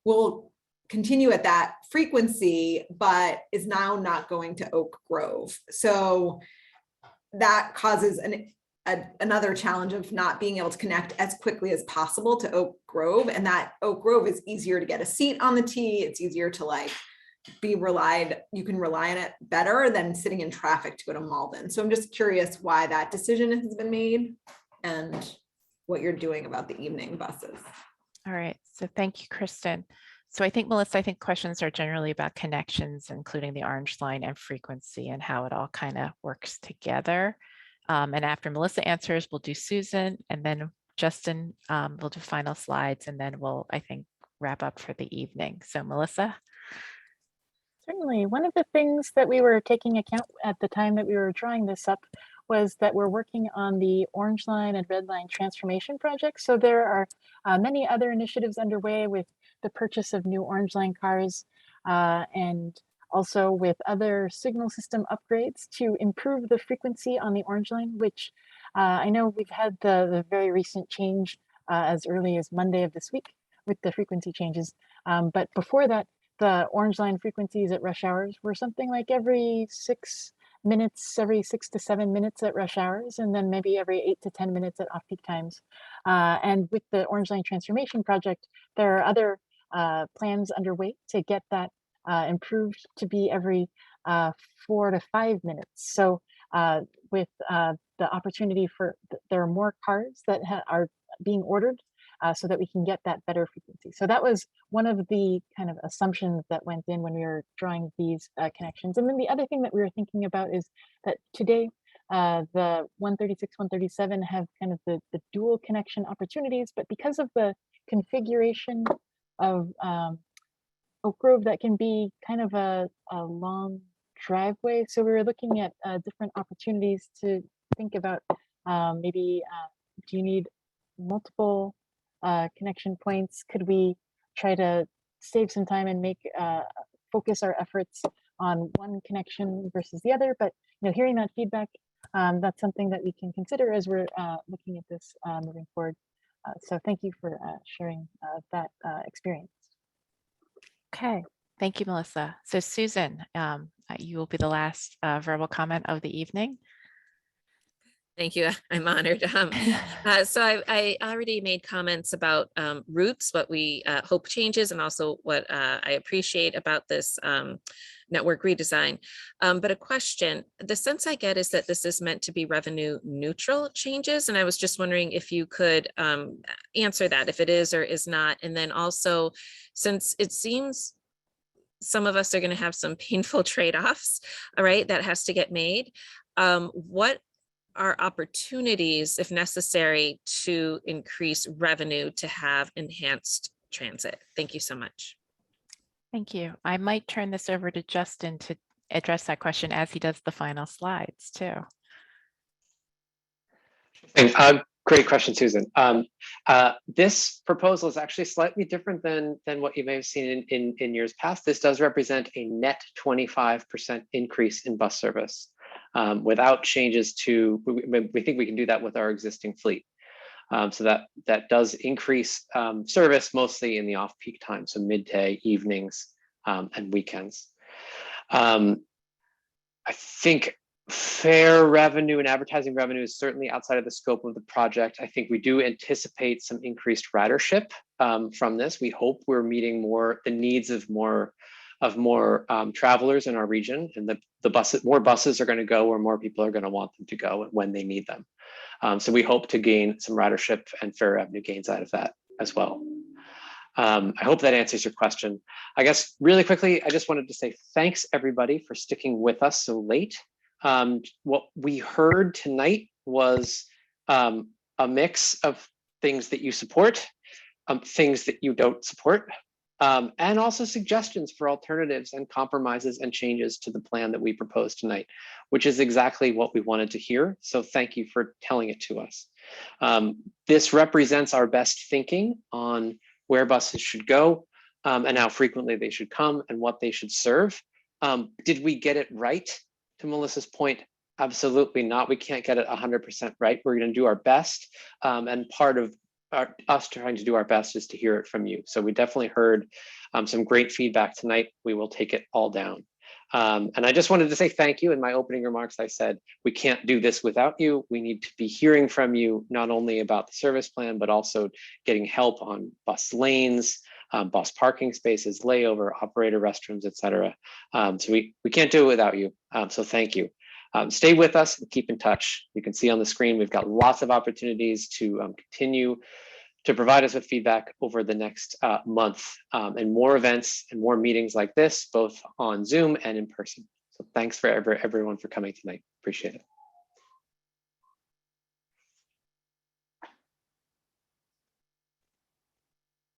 R: will continue at that frequency, but is now not going to Oak Grove. So that causes another challenge of not being able to connect as quickly as possible to Oak Grove, and that Oak Grove is easier to get a seat on the T. It's easier to like you can rely on it better than sitting in traffic to go to Malden. So I'm just curious why that decision has been made and what you're doing about the evening buses.
A: All right, so thank you, Kristen. So I think, Melissa, questions are generally about connections, including the orange line and frequency and how it all kind of works together. And after Melissa answers, we'll do Susan, and then Justin will do final slides, and then we'll, I think, wrap up for the evening. So Melissa?
D: Certainly. One of the things that we were taking account at the time that we were drawing this up was that we're working on the Orange Line and Red Line transformation project. So there are many other initiatives underway with the purchase of new Orange Line cars and also with other signal system upgrades to improve the frequency on the Orange Line, which I know we've had the very recent change as early as Monday of this week with the frequency changes. But before that, the Orange Line frequencies at rush hours were something like every 6 minutes, every 6 to 7 minutes at rush hours, and then maybe every 8 to 10 minutes at off-peak times. And with the Orange Line transformation project, there are other plans underway to get that improved to be every 4 to 5 minutes. So with the opportunity for, there are more cars that are being ordered so that we can get that better frequency. So that was one of the kind of assumptions that went in when we were drawing these connections. And then the other thing that we were thinking about is that today, the 136, 137 have kind of the dual connection opportunities, but because of the configuration of Oak Grove, that can be kind of a long driveway. So we were looking at different opportunities to think about maybe do you need multiple connection points? Could we try to save some time and make focus our efforts on one connection versus the other? But hearing that feedback, that's something that we can consider as we're looking at this moving forward. So thank you for sharing that experience.
A: Okay, thank you, Melissa. So Susan, you will be the last verbal comment of the evening.
S: Thank you. I'm honored. So I already made comments about routes, what we hope changes, and also what I appreciate about this network redesign. But a question, the sense I get is that this is meant to be revenue neutral changes. And I was just wondering if you could answer that, if it is or is not. And then also, since it seems some of us are going to have some painful trade-offs, all right, that has to get made. What are opportunities, if necessary, to increase revenue to have enhanced transit? Thank you so much.
A: Thank you. I might turn this over to Justin to address that question as he does the final slides too.
B: Great question, Susan. This proposal is actually slightly different than what you may have seen in years past. This does represent a net 25% increase in bus service without changes to, we think we can do that with our existing fleet. So that does increase service mostly in the off-peak time, so midday, evenings, and weekends. I think fare revenue and advertising revenue is certainly outside of the scope of the project. I think we do anticipate some increased ridership from this. We hope we're meeting the needs of more travelers in our region, and more buses are going to go where more people are going to want them to go and when they need them. So we hope to gain some ridership and fare revenue gains out of that as well. I hope that answers your question. I guess really quickly, I just wanted to say thanks everybody for sticking with us so late. What we heard tonight was a mix of things that you support, things that you don't support, and also suggestions for alternatives and compromises and changes to the plan that we proposed tonight, which is exactly what we wanted to hear. So thank you for telling it to us. This represents our best thinking on where buses should go and how frequently they should come and what they should serve. Did we get it right? To Melissa's point, absolutely not. We can't get it 100% right. We're going to do our best. And part of us trying to do our best is to hear it from you. So we definitely heard some great feedback tonight. We will take it all down. And I just wanted to say thank you. In my opening remarks, I said, we can't do this without you. We need to be hearing from you, not only about the service plan, but also getting help on bus lanes, bus parking spaces, layover, operator restrooms, et cetera. So we can't do it without you. So thank you. Stay with us and keep in touch. You can see on the screen, we've got lots of opportunities to continue to provide us with feedback over the next month, and more events and more meetings like this, both on Zoom and in person. So thanks for everyone for coming tonight. Appreciate it.